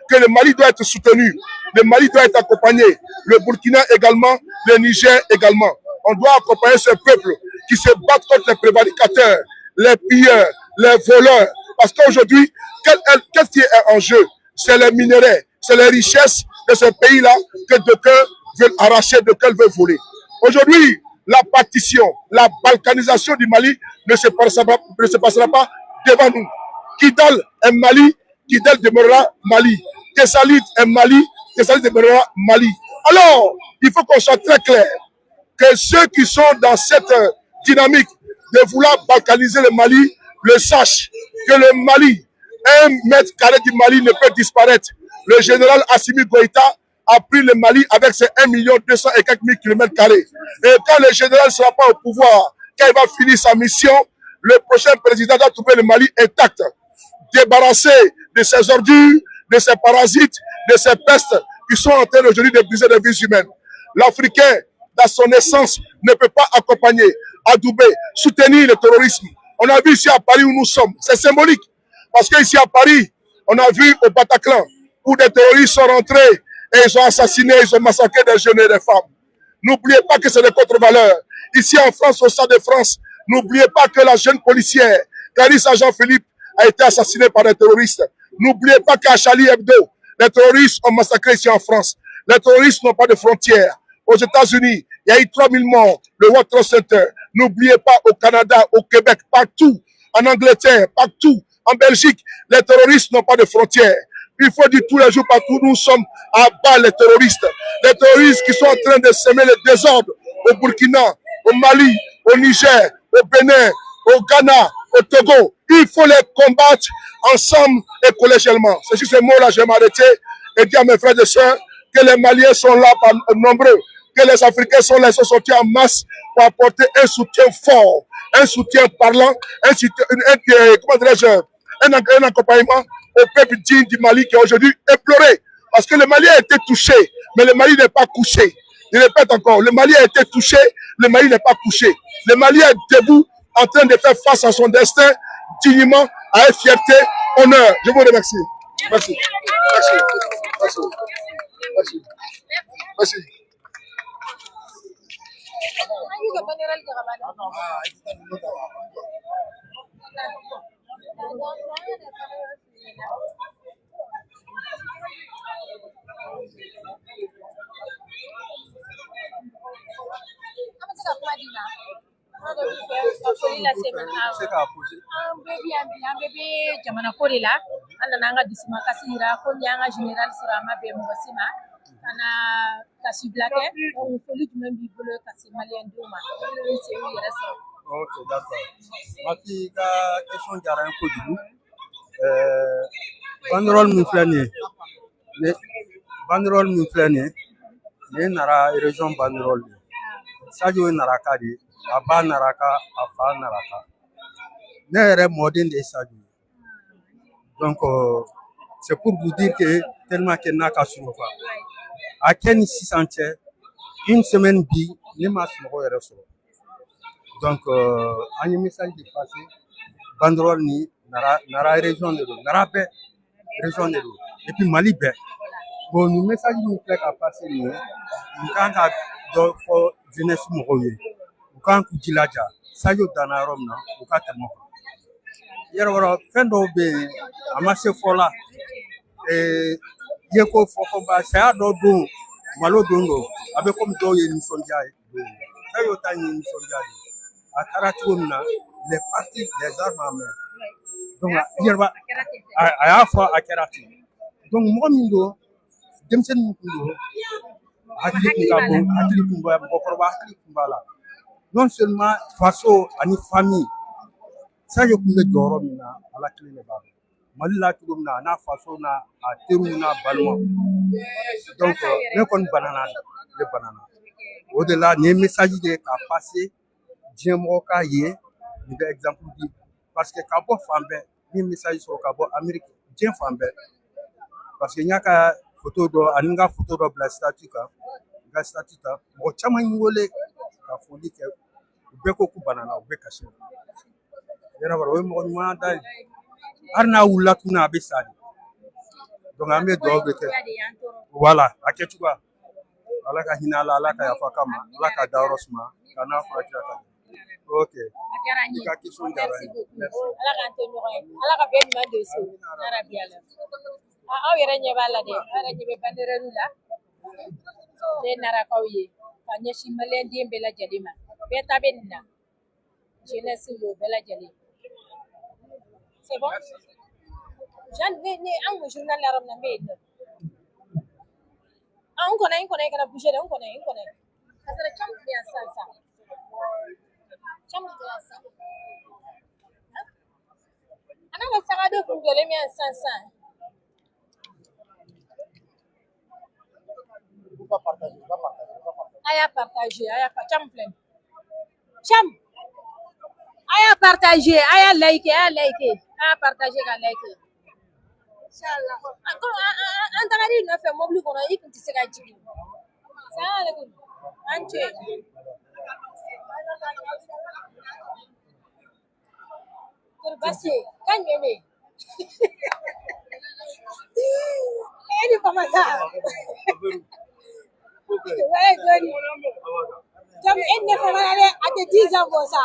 que le Mali doit être soutenu, le Mali doit être accompagné, le Burkina également, le Niger également. On doit accompagner ce peuple qui se bat contre les prévaricateurs, les pilleurs, les voleurs. Parce qu'aujourd'hui, qu'est-ce qui est en jeu? C'est les minéraux, c'est les richesses de ce pays-là que d'aucuns veulent arracher, d'aucuns veulent voler. Aujourd'hui, la partition, la balkanisation du Mali ne se passera pas devant nous. Kidal est Mali, Kidal demeurera Mali. Tessalit est Mali, Tessalit demeurera Mali. Alors, il faut qu'on soit très clair que ceux qui sont dans cette dynamique de vouloir balkaniser le Mali le sachent que le Mali, 1 m² du Mali ne peut disparaître. Le général Assimi Goïta a pris le Mali avec ses 1,2 million et quelques mille km². Et quand le général ne sera pas au pouvoir, quand il va finir sa mission, le prochain président doit trouver le Mali intact, débarrassé de ses ordures, de ses parasites, de ses pestes qui sont en train aujourd'hui de briser les vies humaines. L'Africain, dans son essence, ne peut pas accompagner, adouber, soutenir le terrorisme. On a vu ici à Paris où nous sommes. C'est symbolique. Parce qu'ici à Paris, on a vu au Bataclan où des terroristes sont rentrés et ils ont assassiné, ils ont massacré des jeunes et des femmes. N'oubliez pas que c'est des contre-valeurs. Ici en France, au Stade de France, n'oubliez pas que la jeune policière, Clarisse Jean-Philippe, a été assassinée par des terroristes. N'oubliez pas qu'à Charlie Hebdo, les terroristes ont massacré ici en France. Les terroristes n'ont pas de frontières. Aux États-Unis, il y a eu 3000 morts, le World Trade Center. N'oubliez pas au Canada, au Québec, partout, en Angleterre, partout, en Belgique, les terroristes n'ont pas de frontières. Il faut dire tous les jours partout, nous sommes à bas les terroristes. Les terroristes qui sont en train de semer le désordre au Burkina, au Mali, au Niger, au Bénin, au Ghana, au Togo. Il faut les combattre ensemble et collégialement. C'est sur ces mots-là que je vais m'arrêter et dire à mes frères et sœurs que les Maliens sont là par nombreux, que les Africains sont là, sont sortis en masse pour apporter un soutien fort, un soutien parlant, un accompagnement au peuple digne du Mali qui est aujourd'hui éploré. Parce que le Mali a été touché, mais le Mali n'est pas couché. Je répète encore, le Mali a été touché, le Mali n'est pas couché. Le Mali est debout, en train de faire face à son destin, dignement, avec fierté, honneur. Je vous remercie. Merci. Merci. Merci. Merci. Merci. Apa sih foli lase ma se k'a poser. an bɛɛ bi yan bi an bɛɛ bɛ jamana ko de la an nana an ka dusumakasi yira ko ni an ka général sɔrɔ a ma bɛn mɔgɔ si ma ka na kasi bila kɛ donc foli jumɛn b'i bolo ka se maliyɛn denw ma minnu se u yɛrɛ sɔrɔ. Ok, d'accord. Ma fille, ka question diyara n ye kojugu. Banderole min filɛ nin ye, banderole min filɛ nin ye, nin ye Nara région banderole de ye. Sadio ye Naraka de ye, a ba Naraka, a fa Naraka. Ne yɛrɛ mɔden de ye Sadio ye. Donc, c'est pour vous dire que tellement que n'a ka surun quoi. A kɛ ni sisan cɛ, une semaine bi, ne ma sunɔgɔ yɛrɛ sɔrɔ. Donc, an ye message de passé, banderole ni Nara région de don, Nara bɛɛ région de don, et puis Mali bɛɛ. Bon, ni message min filɛ ka passé nin ye, n kan ka dɔ fɔ jeunesse mɔgɔw ye, u kan k'u jilaja, Sadio danna yɔrɔ min na, u ka tɛmɛ o kan. Yɛrɛ wɔrɔ fɛn dɔw bɛ yen, a ma se fɔ la, ye ko fɔ ko ba saya dɔ don, malo don don, a bɛ komi dɔw ye nisɔndiya ye. Sadio ta ye nisɔndiya de ye. A taara cogo min na, les partis des armes en main. Donc, yɛrɛba a y'a fɔ a kɛra ten. Donc, mɔgɔ min don, denmisɛnnin min tun don, hakili tun ka bon, hakili tun b'a mɔgɔkɔrɔba hakili tun b'a la. Non seulement faso ani famille, Sadio tun bɛ jɔyɔrɔ min na, Ala kelen de b'a dɔn. Mali la cogo min na, a n'a faso n'a a teriw n'a balimaw. Donc, ne kɔni banana, ne banana. O de la, nin ye message de ye k'a passer diɲɛ mɔgɔ k'a ye, nin bɛ exemple di. Parce que ka bɔ fan bɛɛ, ni message sɔrɔ ka bɔ Amérique, diɲɛ fan bɛɛ. Parce que n y'a ka photo dɔ, ani n ka photo dɔ bila statut kan, n ka statut kan, mɔgɔ caman ye n wele ka foli kɛ, u bɛɛ ko k'u banana, u bɛ kasi. Yɛrɛ o ye mɔgɔ ɲuman da ye. Hali n'a wulila tuguni a bɛ sa de. Donc an bɛ dugawu de kɛ. Voilà, a kɛcogoya. Ala ka hinɛ a la, Ala ka yafa k'a ma, Ala ka dayɔrɔ suma, ka n'a furakɛ ka ɲɛ. Ok. I ka question diyara n ye. Merci. Ala k'an to ɲɔgɔn ye Ala ka bɛɛ ɲuman don so yarabi Ala aw yɛrɛ ɲɛ b'a la dɛ aw yɛrɛ ɲɛ bɛ banderole la ne ye Narakaw ye ka ɲɛsin maliyɛn den bɛɛ lajɛlen ma bɛɛ ta bɛ nin na jeunesse y'o bɛɛ lajɛlen c'est bon Jean ne an kun journal la yɔrɔ min na n bɛ yen nɔ n kɔnɔ i kana bouger dɛ n kɔnɔ ka sɔrɔ cɛmu tun bɛ yan sisan cɛmu tun bɛ yan sisan ana ka saga de kun jɔlen bɛ yan sisan a y'a partager cɛmu filɛ nin cɛmu a y'a partager a y'a liker a y'a partager ka liker inchallah an tagara i nɔfɛ mobili kɔnɔ i kun tɛ se ka jigin salamalekun an cɛ kɔri baasi ye kan jumɛn bɛ yen e ni famasa ouais joli jam e ne famana dɛ a tɛ 10 ans bɔ sa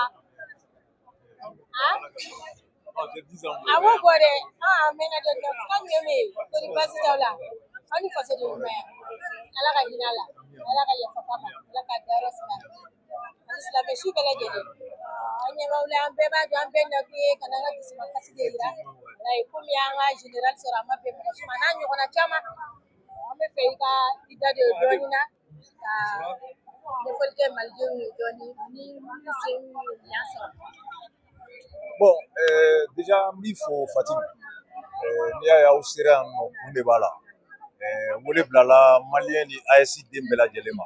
a b'o bɔ dɛ a mɛnna dɛ kan jumɛn bɛ yen kɔri baasi t'aw la aw ni faso de bɛ ɲuman Ala ka hinɛ a la Ala ka yafa k'a ma Ala ka dayɔrɔ suma ani silamɛ su bɛɛ lajɛlen an ɲɛ b'aw la an bɛɛ b'a dɔn an bɛɛ nakun ye ka n'an ka dusumakasi de yira komi an ka général sɔrɔ a ma bɛn mɔgɔ si ma n'a ɲɔgɔnna caman an bɛ fɛ i da don dɔɔnin na ka ɲɛfɔli kɛ malidenw ye dɔɔnin ni minnu sen ye yan sɔrɔ. Bon, déjà n b'i fo Fatimu n'i y'a ye aw sera yan nɔ kun de b'a la wele bilala maliyɛn ni AES den bɛɛ lajɛlen ma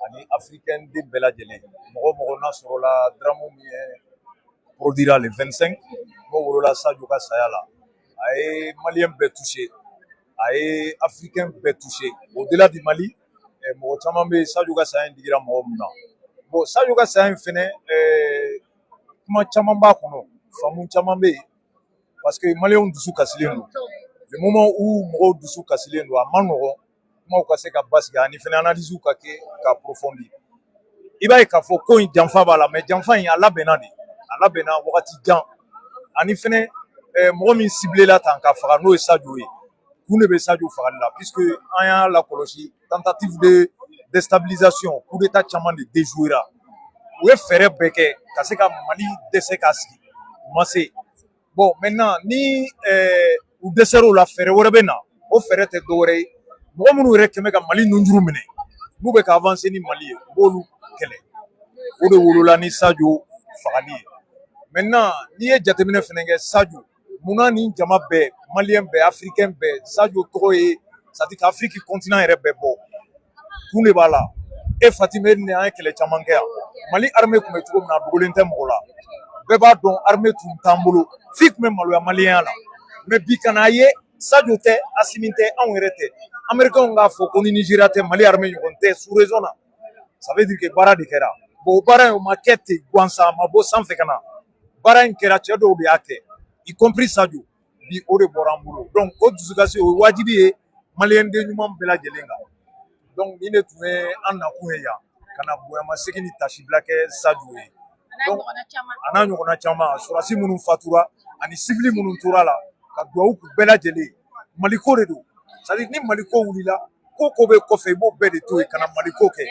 ani africain den bɛɛ lajɛlen mɔgɔ n'a sɔrɔla drapeau min ye produira le 25 n'o wolola Sadio ka saya la a ye maliyɛn bɛɛ touché a ye africain bɛɛ touché au-delà du Mali mɔgɔ caman bɛ yen Sadio ka saya in digira mɔgɔ min na bon Sadio ka saya in fɛnɛ kuma caman b'a kɔnɔ faamu caman bɛ yen parce que maliyɛnw dusu kasilen don le moment où mɔgɔw dusu kasilen don a ma nɔgɔn kumaw ka se ka basigi ani fɛnɛ analyse ka kɛ ka approfondir i b'a ye k'a fɔ ko in janfa b'a la mais janfa in a labɛnna wagati jan ani fɛnɛ mɔgɔ min ciblé la tan ka faga n'o ye Sadio ye kun de bɛ Sadio fagali la puisque an y'a lakɔlɔsi tentative de déstabilisation coup d'état caman de déjouera u ye fɛɛrɛ bɛɛ kɛ ka se ka Mali dɛsɛ k'a sigi u ma se. Bon maintenant ni u dɛsɛr'o la fɛɛrɛ wɛrɛ bɛ na o fɛɛrɛ tɛ dɔwɛrɛ ye mɔgɔ minnu yɛrɛ kɛmɛ ka Mali nunjuru minɛ n'u bɛ ka avancer ni Mali ye u b'olu kɛlɛ o de wolola ni Sadio fagali ye. Maintenant n'i ye jateminɛ fɛnɛ kɛ Sadio munna ni jama bɛɛ Malien bɛɛ Africain bɛɛ Sadio tɔgɔ ye c'est à dire qu'Afrique continent yɛrɛ bɛɛ bɔ kun de b'a la e Fatime ni an ye kɛlɛ caman kɛ yan Mali armée tun bɛ cogo min na a dogolen tɛ mɔgɔ la bɛɛ b'a dɔn armée tun t'an bolo f'i tun bɛ maloya maliyɛnya la mais bi kana ye Sadio tɛ Assimi tɛ anw yɛrɛ tɛ américains k'a fɔ ko ni Nigeria tɛ Mali armée ɲɔgɔn tɛ sous raison na ça veut dire que baara de kɛra bon o baara in o ma kɛ ten gansan a ma bɔ sanfɛ ka na baara in kɛra cɛ dɔw de y'a kɛ y compris Sadio bi o de bɔra an bolo donc o dusukasi o ye wajibi ye maliyɛn den ɲuman bɛɛ lajɛlen kan donc nin de tun ye an nakun ye yan ka na bonyamasegin ni tasibila kɛ Sadio ye donc a n'a ɲɔgɔnna caman surasi minnu fatura ani civil minnu tora la ka duwawu k'u bɛɛ lajɛlen Maliko de don c'est à dire ni Maliko wulila ko ko bɛ kɔfɛ i b'o bɛɛ de to yen ka na Maliko kɛ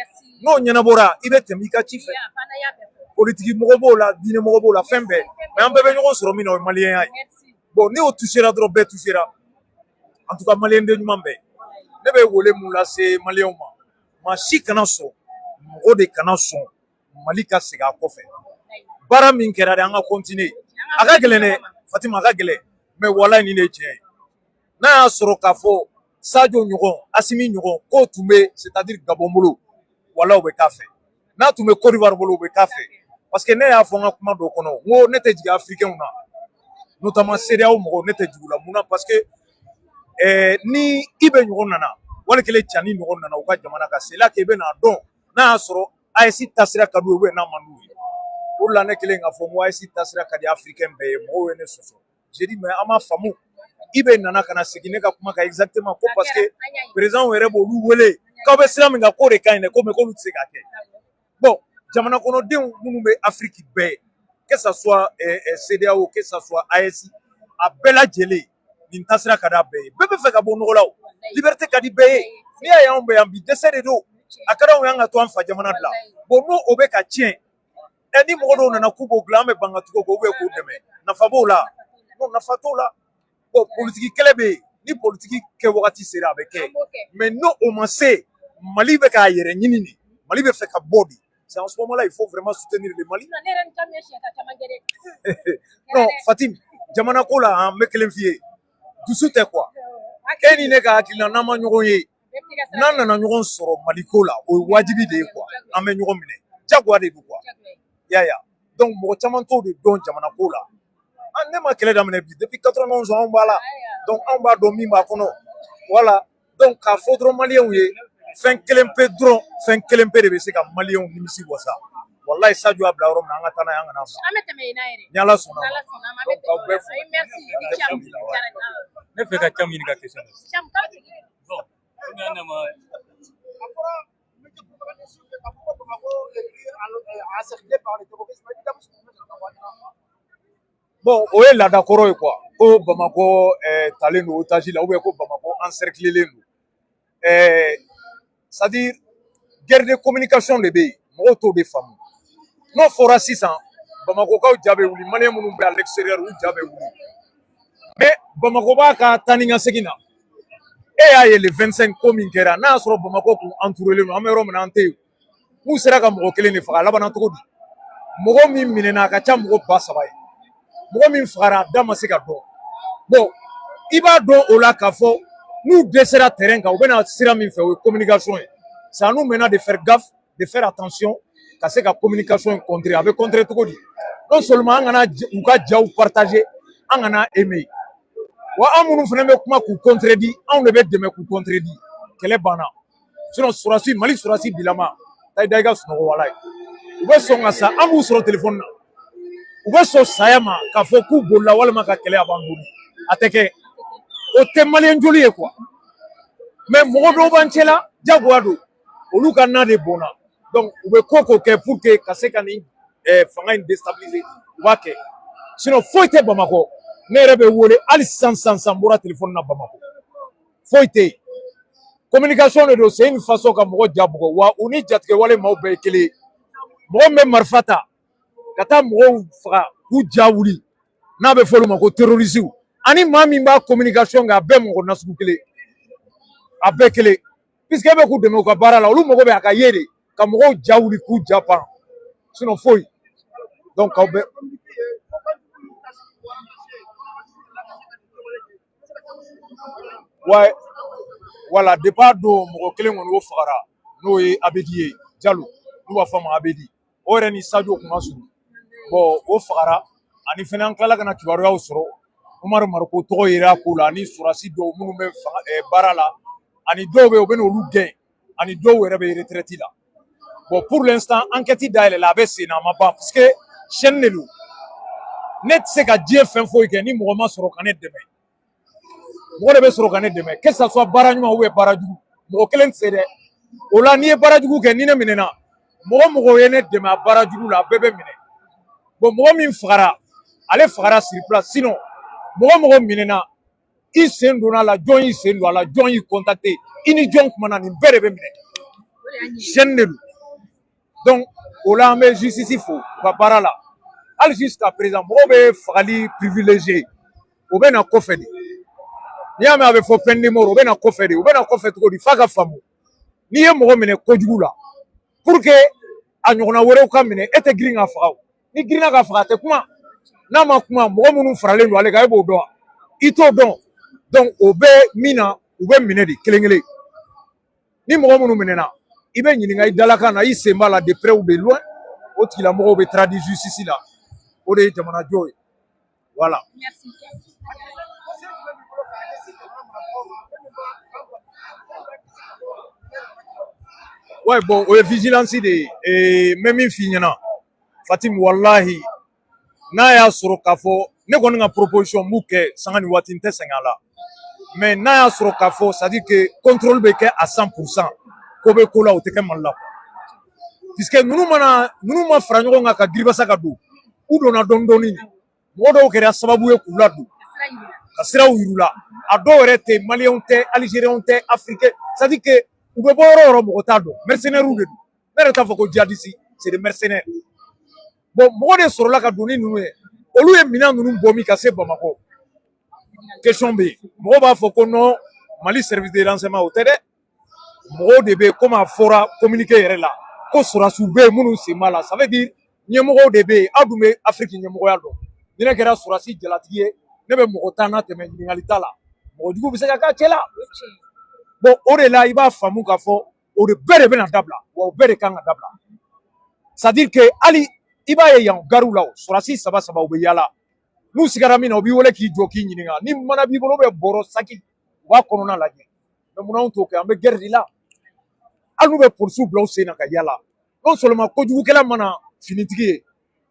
n'o ɲɛnabɔra i bɛ tɛmɛ i ka ci fɛ politiki mɔgɔ b'o la diinɛ mɔgɔ b'o la fɛn bɛɛ mais an bɛɛ bɛ ɲɔgɔn sɔrɔ min na o ye maliyɛnya ye bon ni o touchera dɔrɔn bɛɛ touchera en tout cas maliyɛn den ɲuman bɛɛ ne bɛ wele mun lase maliyɛnw ma maa si kana sɔn mɔgɔ de kana sɔn Mali ka segin a kɔfɛ baara min kɛra de an ka continuer a ka gɛlɛn dɛ Fatima a ka gɛlɛn mais walayi nin de ye tiɲɛ ye n'a y'a sɔrɔ k'a fɔ Sadio ɲɔgɔn Assimi ɲɔgɔn k'o tun bɛ c'est à dire Gabon bolo walayi o bɛ k'a fɛ n'a tun bɛ Côte d'Ivoire bolo o bɛ k'a fɛ parce que ne y'a fɔ n ka kuma dɔ kɔnɔ n ko ne tɛ jigin africains na notamment CEDEAO mɔgɔw ne tɛ jigin u la mun na parce que ni i bɛ ɲɔgɔn nana wali kelen cani ɲɔgɔn nana u ka jamana kan c'est là que i bɛ n'a dɔn n'a y'a sɔrɔ AES taasira ka d'u ye ou bien n'a man d'u ye o de la ne kelen k'a fɔ n ko AES taasira ka di africain bɛɛ ye mɔgɔw ye ne sɔsɔ j'ai dit mais an m'a faamu i bɛ nana ka na segin ne ka kuma kan exactement ko parce que président yɛrɛ b'olu wele k'aw bɛ sira min kan k'o de ka ɲi dɛ ko mais k'olu tɛ se k'a kɛ bon jamana kɔnɔdenw minnu bɛ Afrique bɛɛ que ça soit CEDEAO que ça soit AES a bɛɛ lajɛlen nin taasira ka d'a bɛɛ ye bɛɛ bɛ fɛ ka bɔ nɔgɔ la o liberté ka di bɛɛ ye n'i y'a ye anw bɛ yan bi dɛsɛ de don a ka d'anw ye an ka to an fa jamana de la bon n'o o bɛ ka tiɲɛ ni mɔgɔ dɔw nana k'u b'o dilan an bɛ ban ka tugu o kɔ ou bien k'u dɛmɛ nafa b'o la non nafa t'o la bon politiki kɛlɛ bɛ yen ni politiki kɛ wagati sera a bɛ kɛ mais n'o o ma se Mali bɛ k'a yɛrɛ ɲini de Mali bɛ fɛ ka bɔ de c'est en ce moment là il faut vraiment soutenir le Mali non Fatim jamana ko la an bɛ kelen f'i ye dusu tɛ quoi e ni ne ka hakilina n'an ma ɲɔgɔn ye n'an nana ɲɔgɔn sɔrɔ Mali ko la o ye wajibi de ye quoi an bɛ ɲɔgɔn minɛ jagoya de don quoi y'a ye donc mɔgɔ caman t'o de dɔn jamana ko la ne ma kɛlɛ daminɛ bi depuis 91 ans anw b'a la donc anw b'a dɔn min b'a kɔnɔ voilà donc k'a fɔ dɔrɔn maliyɛnw ye fɛn kelen pe dɔrɔn fɛn kelen pe de bɛ se ka maliyɛnw nimisi wasa walayi Sadio y'a bila yɔrɔ min na an ka taa n'a ye an kana bila ni Ala sɔnna ma donc k'aw bɛɛ fo ne fɛ ka Thiam ɲininka question bon bon o ye laada kɔrɔ ye quoi ko Bamako talen don otage la ou bien ko Bamako encerclelen don c'est à dire guerre de communication de bɛ yen mɔgɔw t'o de faamu n'o fɔra sisan Bamakokaw ja bɛ wuli maliyɛn minnu bɛ à l'extérieur u ja bɛ wuli mais Bamako b'a ka taa ni ka segin na e y'a ye le 25 ko min kɛra n'a y'a sɔrɔ Bamako kun entouré len don an bɛ yɔrɔ min na an tɛ yen n'u sera ka mɔgɔ kelen de faga a labanna cogo di mɔgɔ min minɛna a ka ca mɔgɔ 3000 ye mɔgɔ min fagara a da ma se ka dɔn bon i b'a dɔn o la k'a fɔ n'u dɛsɛra terrain kan u bɛna sira min fɛ o ye communication ye c'est à nous maintenant de faire gaffe de faire attention ka se ka communication in contrer a bɛ contrer cogo di non seulement an kana u ka jaw partager an kana aimer wa an minnu fana bɛ kuma k'u contredit anw de bɛ dɛmɛ k'u contredit kɛlɛ banna sinon surasi Mali surasi bilama taa da i ka sunɔgɔ walayi u bɛ sɔn ka sa an b'u sɔrɔ téléphone na u bɛ sɔn saya ma k'a fɔ k'u bolila walima ka kɛlɛ a b'an bolo a tɛ kɛ o tɛ maliyɛn joli ye quoi mais mɔgɔ dɔw b'an cɛla jagoya don olu ka na de bɔnna donc u bɛ ko ko kɛ pour que ka se ka nin fanga in déstabiliser u b'a kɛ sinon foyi tɛ Bamako ne yɛrɛ bɛ wele hali sisan n bɔra téléphone na Bamako foyi tɛ yen communication de don c'est une façon ka mɔgɔ ja bugɔ wa u ni jatigɛ wale maaw bɛɛ ye kelen ye mɔgɔ min bɛ marifa ta ka taa mɔgɔw faga k'u ja wuli n'a bɛ fɔ olu ma ko terroriste ani maa min b'a communication kɛ a bɛɛ mɔgɔ nasugu kelen a bɛɛ kelen puisque e bɛ k'u dɛmɛ u ka baara la olu mago bɛ a ka ye de ka mɔgɔw ja wuli k'u ja pan sinon foyi donc aw bɛ ouais voilà depuis don mɔgɔ kelen kɔni o fagara n'o ye Abedi ye Jalo n'u b'a fɔ a ma Abedi o yɛrɛ ni Sadio kun ka surun bon o fagara ani fɛnɛ an tilala ka na kibaruyaw sɔrɔ Umaru Mariko tɔgɔ yera ko la ani surasi dɔw minnu bɛ baara la ani dɔw bɛ u bɛ n'olu gɛn ani dɔw yɛrɛ bɛ retraite la bon pour l'instant enquête dayɛlɛ la a bɛ sen na a ma ban parce que chaîne de don ne tɛ se ka diɲɛ fɛn foyi kɛ ni mɔgɔ ma sɔrɔ ka ne dɛmɛ mɔgɔ de bɛ sɔrɔ ka ne dɛmɛ que ça soit baara ɲuman ou bien baara jugu mɔgɔ kelen tɛ se dɛ o la n'i ye baara jugu kɛ ni ne minɛna mɔgɔ mɔgɔ ye ne dɛmɛ a baara jugu la a bɛɛ bɛ minɛ bon mɔgɔ min fagara ale fagara sur place sinon mɔgɔ mɔgɔ minɛna i sen donna a la jɔn y'i sen don a la jɔn y'i contacté i ni jɔn kumana nin bɛɛ de bɛ minɛ chaîne de don donc o la an bɛ justice fo u ka baara la hali jusqu'à présent mɔgɔw bɛ fagali privilégié o bɛ na kɔfɛ de n'i y'a mɛn a bɛ fɔ peine de mort o bɛ na kɔfɛ de o bɛ na kɔfɛ cogo di f'a ka faamu n'i ye mɔgɔ minɛ kojugu la pour que a ɲɔgɔnna wɛrɛw ka minɛ e tɛ girin ka faga o ni girinna ka faga a tɛ kuma n'a ma kuma mɔgɔ minnu faralen don ale kan e b'o dɔn i t'o dɔn donc o bɛ min na u bɛ minɛ de kelen kelen ni mɔgɔ minnu minɛna i bɛ ɲininka i dalakan na i sen b'a la de près ou de loin o tigilamɔgɔw bɛ traduit justice la o de ye jamanajɔ ye voilà. Ouais, bon, o ye vigilance de ye n bɛ min f'i ɲɛna Fatim walahi n'a y'a sɔrɔ k'a fɔ ne kɔni ka proposition m'u kɛ sanga ni waati n tɛ sɛgɛn a la mais n'a y'a sɔrɔ k'a fɔ c'est à dire que contrôle bɛ kɛ à 100% ko bɛ ko la o tɛ kɛ Mali la puisque ninnu ma fara ɲɔgɔn kan ka giribasa ka don u donna dɔɔni dɔɔni mɔgɔ dɔw kɛra sababu ye k'u ladon ka siraw yir'u la a dɔw yɛrɛ tɛ maliyɛnw tɛ alizeriyɛnw tɛ africain c'est à dire que u bɛ bɔ yɔrɔ o yɔrɔ mɔgɔ t'a dɔn mercenaires de don ne yɛrɛ t'a fɔ ko djihadistes c'est des mercenaires bon mɔgɔ de sɔrɔla ka don ni ninnu ye olu ye minɛn ninnu bɔ min ka se Bamakɔ question bɛ yen mɔgɔw b'a fɔ ko non Mali service de renseignement o tɛ dɛ mɔgɔw de bɛ yen comme a fɔra communiqué yɛrɛ la ko sɔrɔdasiw bɛ yen minnu sen b'a la ça veut dire ɲɛmɔgɔw de bɛ yen aw dun bɛ Afrique ɲɛmɔgɔya dɔn ni ne kɛra sɔrɔdasi jalatigi ye ne bɛ mɔgɔ tan na tɛmɛ ɲininkali t'a la mɔgɔ jugu bɛ se ka k'a cɛ la bon o de la i b'a faamu k'a fɔ o de bɛɛ de bɛna dabila wa o bɛɛ de kan ka dabila c'est à dire que hali i b'a ye yan gariw la o sɔrɔdasi saba saba u bɛ yaala n'u sigara min na u b'i wele k'i jɔ k'i ɲininka ni mana b'i bolo bɛ bɔrɔ saki u b'a kɔnɔna lajɛ mais munna anw t'o kɛ an bɛ guerre de la hali n'u bɛ polisiw bila u sen na ka yaala non seulement kojugukɛla mana finitigi ye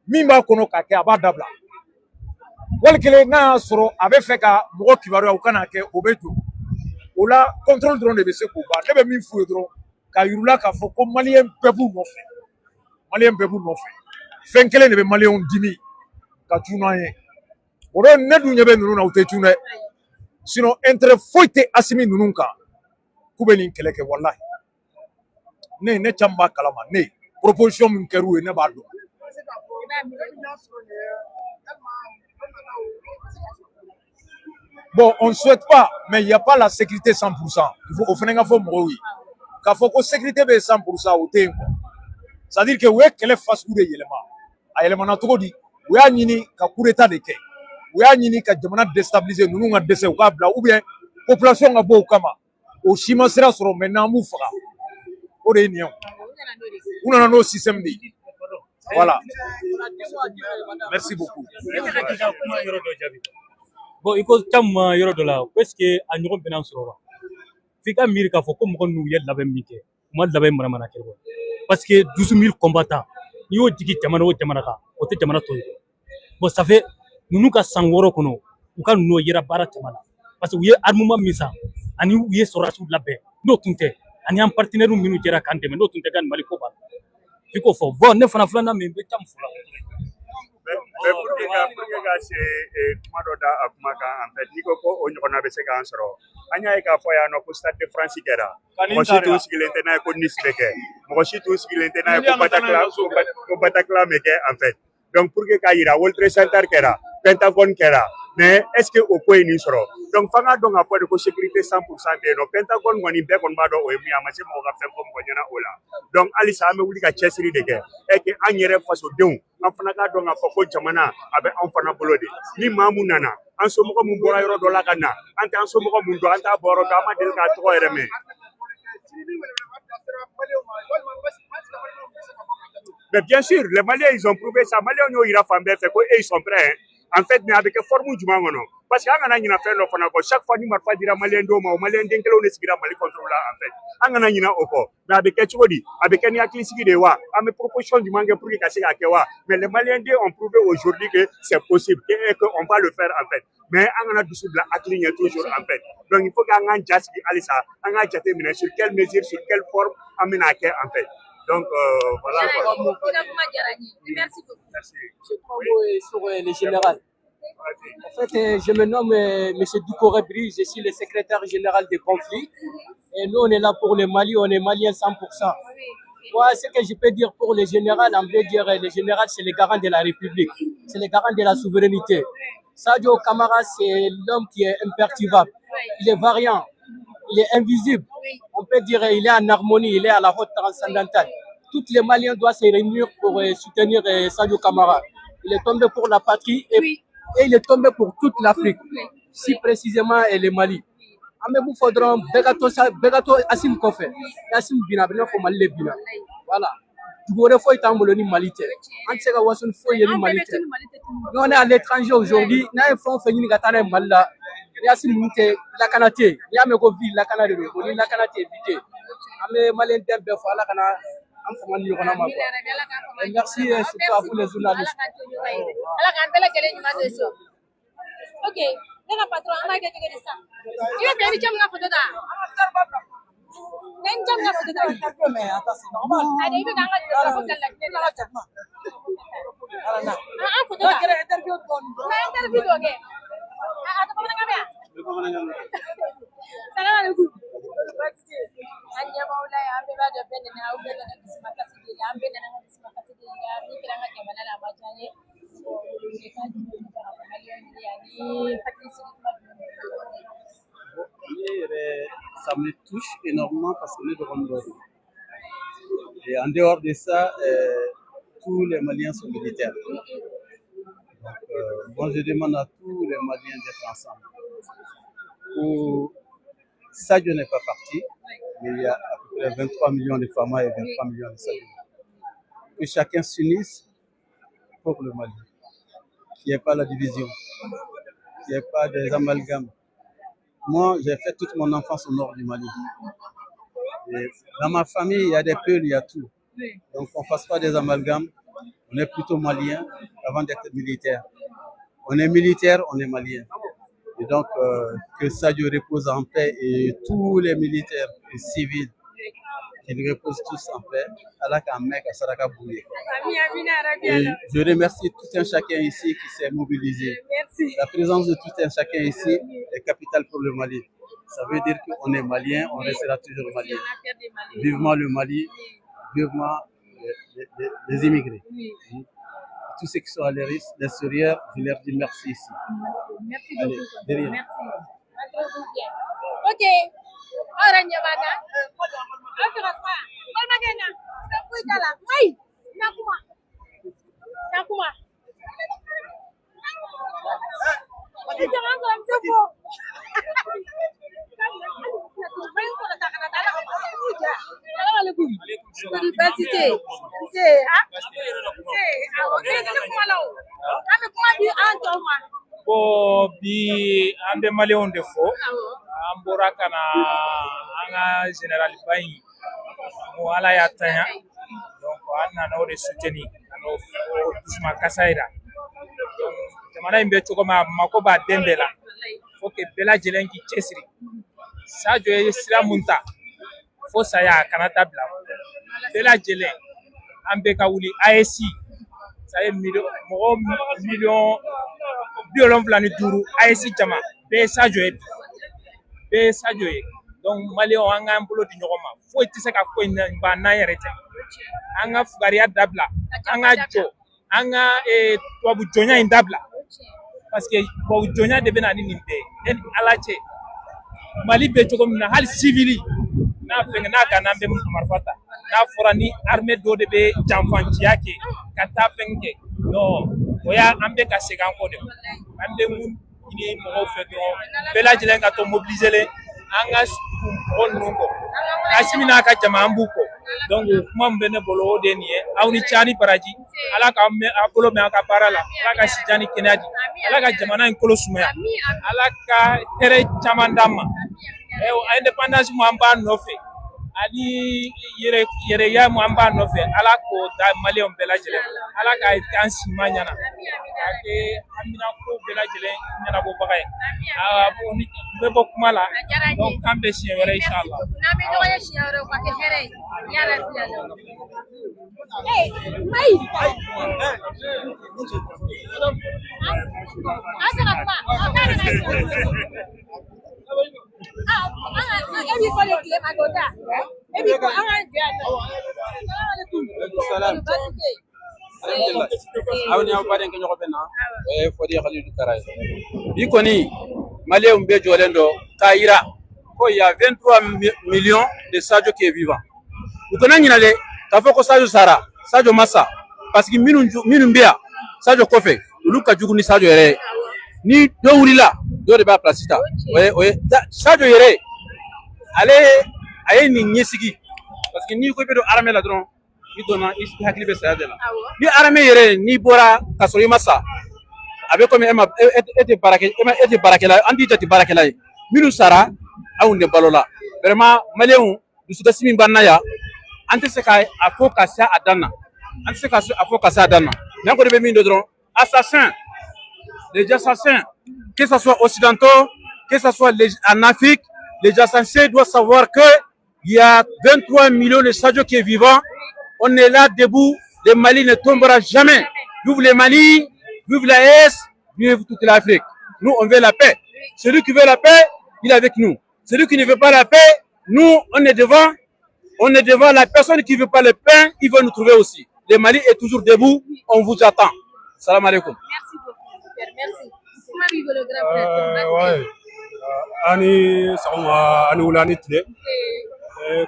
min b'a kɔnɔ k'a kɛ a b'a dabila wali kelen n'a y'a sɔrɔ a bɛ fɛ ka mɔgɔ kibaruya u kana kɛ o bɛ jɔ o la contrôle dɔrɔn de bɛ se k'o ban ne bɛ min f'u ye dɔrɔn k'a yir'u la k'a fɔ ko maliyɛn bɛɛ b'u nɔfɛ maliyɛn bɛɛ b'u nɔfɛ fɛn kelen de bɛ maliyɛnw dimi ka cun n'an ye o don ne dun ɲɛ bɛ ninnu na u tɛ cun dɛ sinon intérêt foyi tɛ Asimi ninnu kan k'u bɛ nin kɛlɛ kɛ walahi ne caman b'a kalama ne proposition min kɛr'u ye ne b'a dɔn. Bon, on ne souhaite pas, mais il n'y a pas la sécurité 100%. Il faut au fond oui. K'a fɔ ko sécurité bɛ 100% o tɛ yen quoi. C'est-à-dire que u ye kɛlɛ fasugu de yɛlɛma a yɛlɛmana cogo di u y'a ɲini ka coup d'état de kɛ u y'a ɲini ka jamana déstabiliser ninnu ka dɛsɛ u k'a bila ou bien population ka bɔ o kama o si ma sira sɔrɔ maintenant an b'u faga o de ye nin ye u nana n'o système de ye voilà merci beaucoup. Bon, il faut caman yɔrɔ dɔ la est-ce que a ɲɔgɔn bɛna sɔrɔ wa f'i ka miiri k'a fɔ ko mɔgɔ ninnu ye labɛn min kɛ u ma labɛn manamana kɛ parce que 12 000 combattants n'i y'o jigi jamana o jamana kan o tɛ jamana to ye bon ça fait ninnu ka san 6 kɔnɔ u ka ninnu yera baara caman na parce que u ye armement min san ani u ye sɔrɔdasiw labɛn n'o tun tɛ ani an partenaires minnu jɛra k'an dɛmɛ n'o tun tɛ ka nin Mali ko ban f'i k'o fɔ bon ne fana filanan min bɛ taa mun fɔ la Mais pour que se kuma dɔ da a kuma kan en fait n'i ko ko o ɲɔgɔnna bɛ se k'an sɔrɔ an y'a ye k'a fɔ yan nɔ ko stade de France kɛra mɔgɔ si tun sigilen tɛ n'a ye ko Nice bɛ kɛ mɔgɔ si tun sigilen tɛ n'a ye ko Bataclan bɛ kɛ en fait donc pour que k'a yira World Trade Center kɛra Pentagone kɛra mais est ce que o ko ye nin sɔrɔ donc f'an k'a dɔn k'a fɔ de ko sécurité 100% tɛ yen nɔ Pentagone kɔni bɛɛ kɔni b'a dɔn o ye min ye a ma se mɔgɔ ka fɛn fɔ mɔgɔ ɲɛna o la donc halisa an bɛ wuli ka cɛsiri de kɛ et que an yɛrɛ fasodenw an fana k'a dɔn k'a fɔ ko jamana a bɛ anw fana bolo de ni maa mun nana an somɔgɔ mun bɔra yɔrɔ dɔ la ka na an tɛ an somɔgɔ mun dɔn an t'a bɔ yɔrɔ dɔn an ma deli k'a tɔgɔ yɛrɛ mɛn mais bien sûr les Maliens ils ont prouvé ça Maliens y'o yira fan bɛɛ fɛ ko ils sont prêts en fait mais a bɛ kɛ forme jumɛn kɔnɔ parce que an kana ɲina fɛn dɔ fana kɔ chaque fois ni marifa dira Malien dɔw ma o Malien den kelenw de sigira Mali contrôle la en fait an kana ɲina o kɔ mais a bɛ kɛ cogo di a bɛ kɛ ni hakilisigi de ye wa an bɛ proposition jumɛn kɛ pour que ka se k'a kɛ wa mais les Maliens ont prouvé aujourd'hui que c'est possible et qu'on va le faire en fait mais an kana dusu bila hakili ɲɛ toujours en fait donc il faut que an k'an ja sigi halisa an k'a jate minɛ sur quelle mesure sur quelle forme an bɛna kɛ en fait donc voilà quoi. Merci beaucoup. Merci. Je prends sur le général. En fait, je me nomme M. Doucouré Bri, je suis le secrétaire général des conflits. Et nous, on est là pour le Mali, on est Malien 100%. Moi, ce que je peux dire pour le général, on veut dire le général, c'est le garant de la République, c'est le garant de la souveraineté. Sadio Kamara, c'est l'homme qui est imperturbable, il est variant, il est invisible. On peut dire qu'il est en harmonie, il est à la haute transcendantale. Tous les Maliens doivent se réunir pour soutenir Sadio Kamara. Il est tombé pour la patrie et il est tombé pour toute l'Afrique, si précisément le Mali. Amebou Fodron, Begato Assim Kofe, Assim Bina, Bina Mali Bina. Voilà. Dougouré faut être en Malite. Ansega Wasson faut y aller Malite. Nous on est à l'étranger aujourd'hui, nous avons fait une gatane Malla. Yasin Mouté, la Canate, Yameko ville, la Canade, la Canate évité. Amé Malien Tempe, la Canade. Merci surtout à vous les journalistes. Ok, le patron, on a gagné ça. Il est bien, il photo là. Mais attends, c'est normal. Allez, il va dans la photo là. Ah, photo là. Interview, ok. Attends, comment on a salam alaikum. An yaba wala ya be ba da bene na u bene na kisma kasidi ya bene na kisma kasidi ya ni kira ngake balala majane ke ka ji ni ba malion ya ni patisi ça me touche énormément parce qu'on est de Rondori. Et en dehors de ça, tous les Maliens sont militaires. Donc, moi, je demande à tous les Maliens d'être ensemble. Sadio n'est pas parti, mais il y a à peu près 23 millions de femmes et 23 millions de Sadio. Que chacun s'unisse pour le Mali. Qu'il n'y ait pas la division, qu'il n'y ait pas des amalgames. Moi, j'ai fait toute mon enfance au nord du Mali. Et dans ma famille, il y a des peuls, il y a tout. Donc, on ne fasse pas des amalgames. On est plutôt malien avant d'être militaire. On est militaire, on est malien. Et donc, que Sadio repose en paix et tous les militaires et civils, qu'ils reposent tous en paix. Et je remercie tout un chacun ici qui s'est mobilisé. Merci. La présence de tout un chacun ici est capitale pour le Mali. Ça veut dire qu'on est malien, on restera toujours malien. Vivement le Mali, vivement les immigrés. Tous ceux qui sont à l'extérieur, je leur dis merci ici. Merci beaucoup. Allez, merci. Ok. Orangnya mana? Oke, Rafa. Kalau magana, aku jalan. Mai, nakuma. Nakuma. Jangan kelam sepo. Assalamualaikum. Université. C'est Bon, bi an bɛ maliyɛnw de fo an bɔra ka na an ka général Bayi mo ala y'a tanya donc an nana o de soutenir ano dusuma kasa yira donc jamana in bɛ cogo min a mako b'a den bɛɛ la faut que bɛɛ lajɛlen k'i cɛsiri Sadio ye sira mun ta fo saya a kana dabila bɛɛ lajɛlen an bɛ ka wuli AEC ça ye mɔgɔ miliyɔn 75 AES jama bɛɛ ye Sadio ye bɛɛ ye Sadio ye donc maliyɛnw an k'an bolo di ɲɔgɔn ma foyi tɛ se ka ko in ban n'an yɛrɛ tɛ an ka fugariya dabila an ka jɔ an ka tubabu jɔnya in dabila parce que tubabu jɔnya de bɛ na ni nin bɛɛ ye ni Ala cɛ Mali bɛ cogo min na hali civili n'a fɛngɛ n'a ka n'an bɛ marifa ta n'a fɔra ni armée dɔ de bɛ janfanciya kɛ ka taa fɛn kɛ non o y'a an bɛ ka segin an kɔ de an bɛ mun ɲini mɔgɔw fɛ dɔrɔn bɛɛ lajɛlen ka to mobiliser an ka mɔgɔ ninnu kɔ Kasimi n'a ka jama an b'u kɔ donc kuma min bɛ ne bolo o de ye nin ye aw ni ca ni baraji Ala ka a bolo mɛn a ka baara la Ala ka sijan ni kɛnɛya di Ala ka jamana in kolo sumaya Ala ka hɛrɛ caman d'an ma indépendance mu an b'a nɔfɛ ani yɛrɛya mu an b'a nɔfɛ Ala k'o da maliyɛnw bɛɛ lajɛlen Ala k'a kɛ an si ma ɲana k'a kɛ Amina ko bɛɛ lajɛlen ɲɛnabɔbaga ye n bɛ bɔ kuma la donc k'an bɛ siɲɛ wɛrɛ inchallah n'an bɛ ɲɔgɔn ye siɲɛ wɛrɛ o ka kɛ hɛrɛ ye yarabi Mayi an sera kuma an ka nana ebi ko le tile ma do da ebi ko an ka jɛ aw ni aw baden kɛ ɲɔgɔn bɛ na o ye Fodi Khalidou Kara ye bi kɔni maliyɛnw bɛɛ jɔlen dɔ k'a yira ko il y a 23 millions de Sadio qui est vivant u kana ɲinɛ dɛ k'a fɔ ko Sadio sara Sadio ma sa parce que minnu bɛ yan Sadio kɔfɛ olu ka jugu ni Sadio yɛrɛ ye ni dɔ wulila dɔ de b'a place ta o ye Sadio yɛrɛ ale a ye nin ɲɛsigi parce que n'i ko i bɛ don armée la dɔrɔn i donna i hakili bɛ saya de la ni armée yɛrɛ n'i bɔra ka sɔrɔ i ma sa a bɛ komi e tɛ baarakɛla an t'i jate baarakɛla ye minnu sara anw de balo la vraiment maliyɛnw dusukasi min b'an na yan an tɛ se k'a fɔ ka se a dan na an tɛ se k'a fɔ ka se a dan na mais an kɔni bɛ min dɔn dɔrɔn les assassins que ce soit occidentaux que ce soit en Afrique les assassins doivent savoir que il y a 23 millions de Sadio qui est vivant. On est là debout. Le Mali ne tombera jamais. Vive le Mali, vive la l'AES, vive toute l'Afrique. Nous, on veut la paix. Celui qui veut la paix, il est avec nous. Celui qui ne veut pas la paix, nous, on est devant. On est devant la personne qui ne veut pas le pain, il va nous trouver aussi. Le Mali est toujours debout. On vous attend. Salam alaikum. Merci beaucoup. Merci. Comment vivre le grand frère? Ani sɔgɔma ani wula ni tile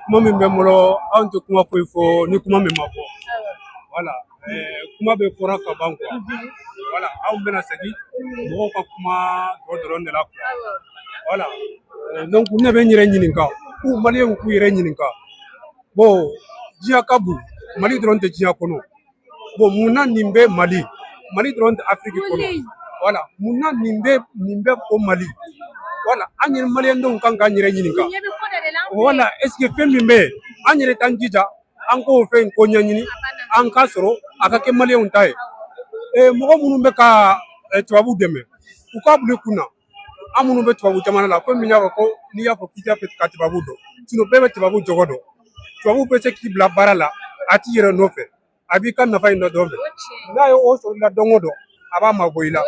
kuma min bɛ n bolo anw tɛ kuma foyi fɔ ni kuma min ma fɔ voilà kuma bɛ fɔra ka ban quoi voilà anw bɛna segin mɔgɔw ka kuma tɔ dɔrɔn de la quoi voilà donc ne bɛ n yɛrɛ ɲininka k'u maliyɛnw k'u yɛrɛ ɲininka bon diɲɛ ka bon Mali dɔrɔn tɛ diɲɛ kɔnɔ bon munna nin bɛ Mali dɔrɔn tɛ Afrique kɔnɔ voilà munna nin bɛ o Mali voilà an yɛrɛ maliyɛndenw kan k'an yɛrɛ ɲininka voilà est ce que fɛn min bɛ yen an yɛrɛ t'an jija an k'o fɛn ko ɲɛɲini an ka sɔrɔ a ka kɛ maliyɛnw ta ye mɔgɔ minnu bɛ ka tubabu dɛmɛ u k'a bila u kunna an minnu bɛ tubabu jamana la fɛn min y'a fɔ ko n'i y'a fɔ k'i t'a fɛ ka tubabu dɔn sinon bɛɛ bɛ tubabu jɔgɔ dɔn tubabu bɛ se k'i bila baara la a t'i yɛrɛ nɔfɛ a b'i ka nafa in dɔ dɔn fɛ n'a ye o sɔrɔ i la dɔn o dɔn a b'a mabɔ i la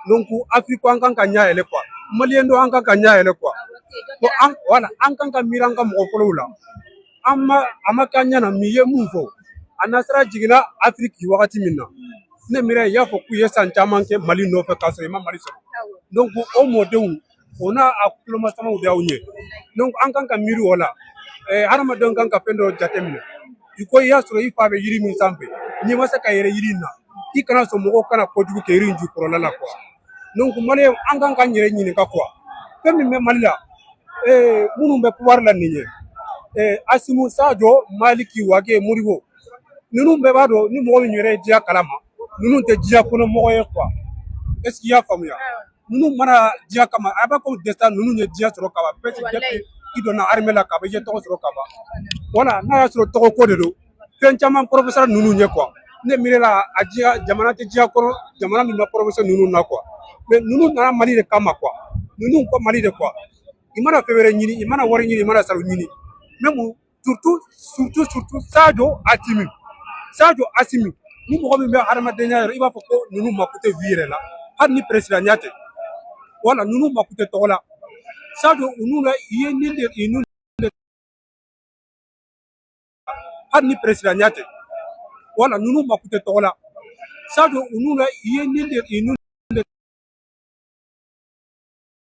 donc Afrique an kan ka ɲɛ yɛlɛ quoi maliyɛn dɔ an kan ka ɲɛ yɛlɛ quoi bon voilà an kan ka miiri an ka mɔgɔ fɔlɔw la a ma k'an ɲɛna min ye mun fɔ a nasara jiginna Afrique wagati min na ne miirɛ i y'a fɔ k'u ye san caman kɛ Mali nɔfɛ k'a sɔrɔ i ma Mali sɔrɔ donc o mɔdenw o n'a a kulomasamaw de y'aw ɲɛ donc an kan ka miiri o la hadamadenw kan ka fɛn dɔ jateminɛ i ko i y'a sɔrɔ i fa bɛ yiri min sanfɛ n'i ma se ka yɛrɛ yiri in na i kana sɔn mɔgɔw kana kojugu kɛ yiri in jukɔrɔla la quoi donc maliyɛnw an kan k'an yɛrɛ ɲininka quoi fɛn min bɛ Mali la minnu bɛ pouvoir la nin ye Asimu Sadio Maliki Wage Modibo ninnu bɛɛ b'a dɔn ni mɔgɔ min yɛrɛ ye diya kalama ninnu tɛ diya kɔnɔ mɔgɔ ye quoi est ce que i y'a faamuya ninnu mana diya kama a b'a ko dɛsɛ ninnu ye diya sɔrɔ kaba bɛɛ ti depuis i donna armée la kaba i ye tɔgɔ sɔrɔ kaba voilà n'a y'a sɔrɔ tɔgɔ ko de don fɛn caman professeur ninnu ye quoi ne miirila a diya jamana tɛ diya kɔnɔ jamana min bɛ professeur ninnu na quoi mais ninnu nana Mali de kama quoi ninnu ko Mali de quoi i mana fɛn wɛrɛ ɲini i mana wari ɲini i mana saro ɲini même surtout Sadio Asimi ni mɔgɔ min bɛ hadamadenya yɛrɛ i b'a fɔ ko ninnu mako tɛ vie yɛrɛ la hali ni peresidanya tɛ wala ninnu mako tɛ tɔgɔ la sadio unu la i ye nin de hali ni peresidanya tɛ wala ninnu mako tɛ tɔgɔ la sadio unu la i ye nin de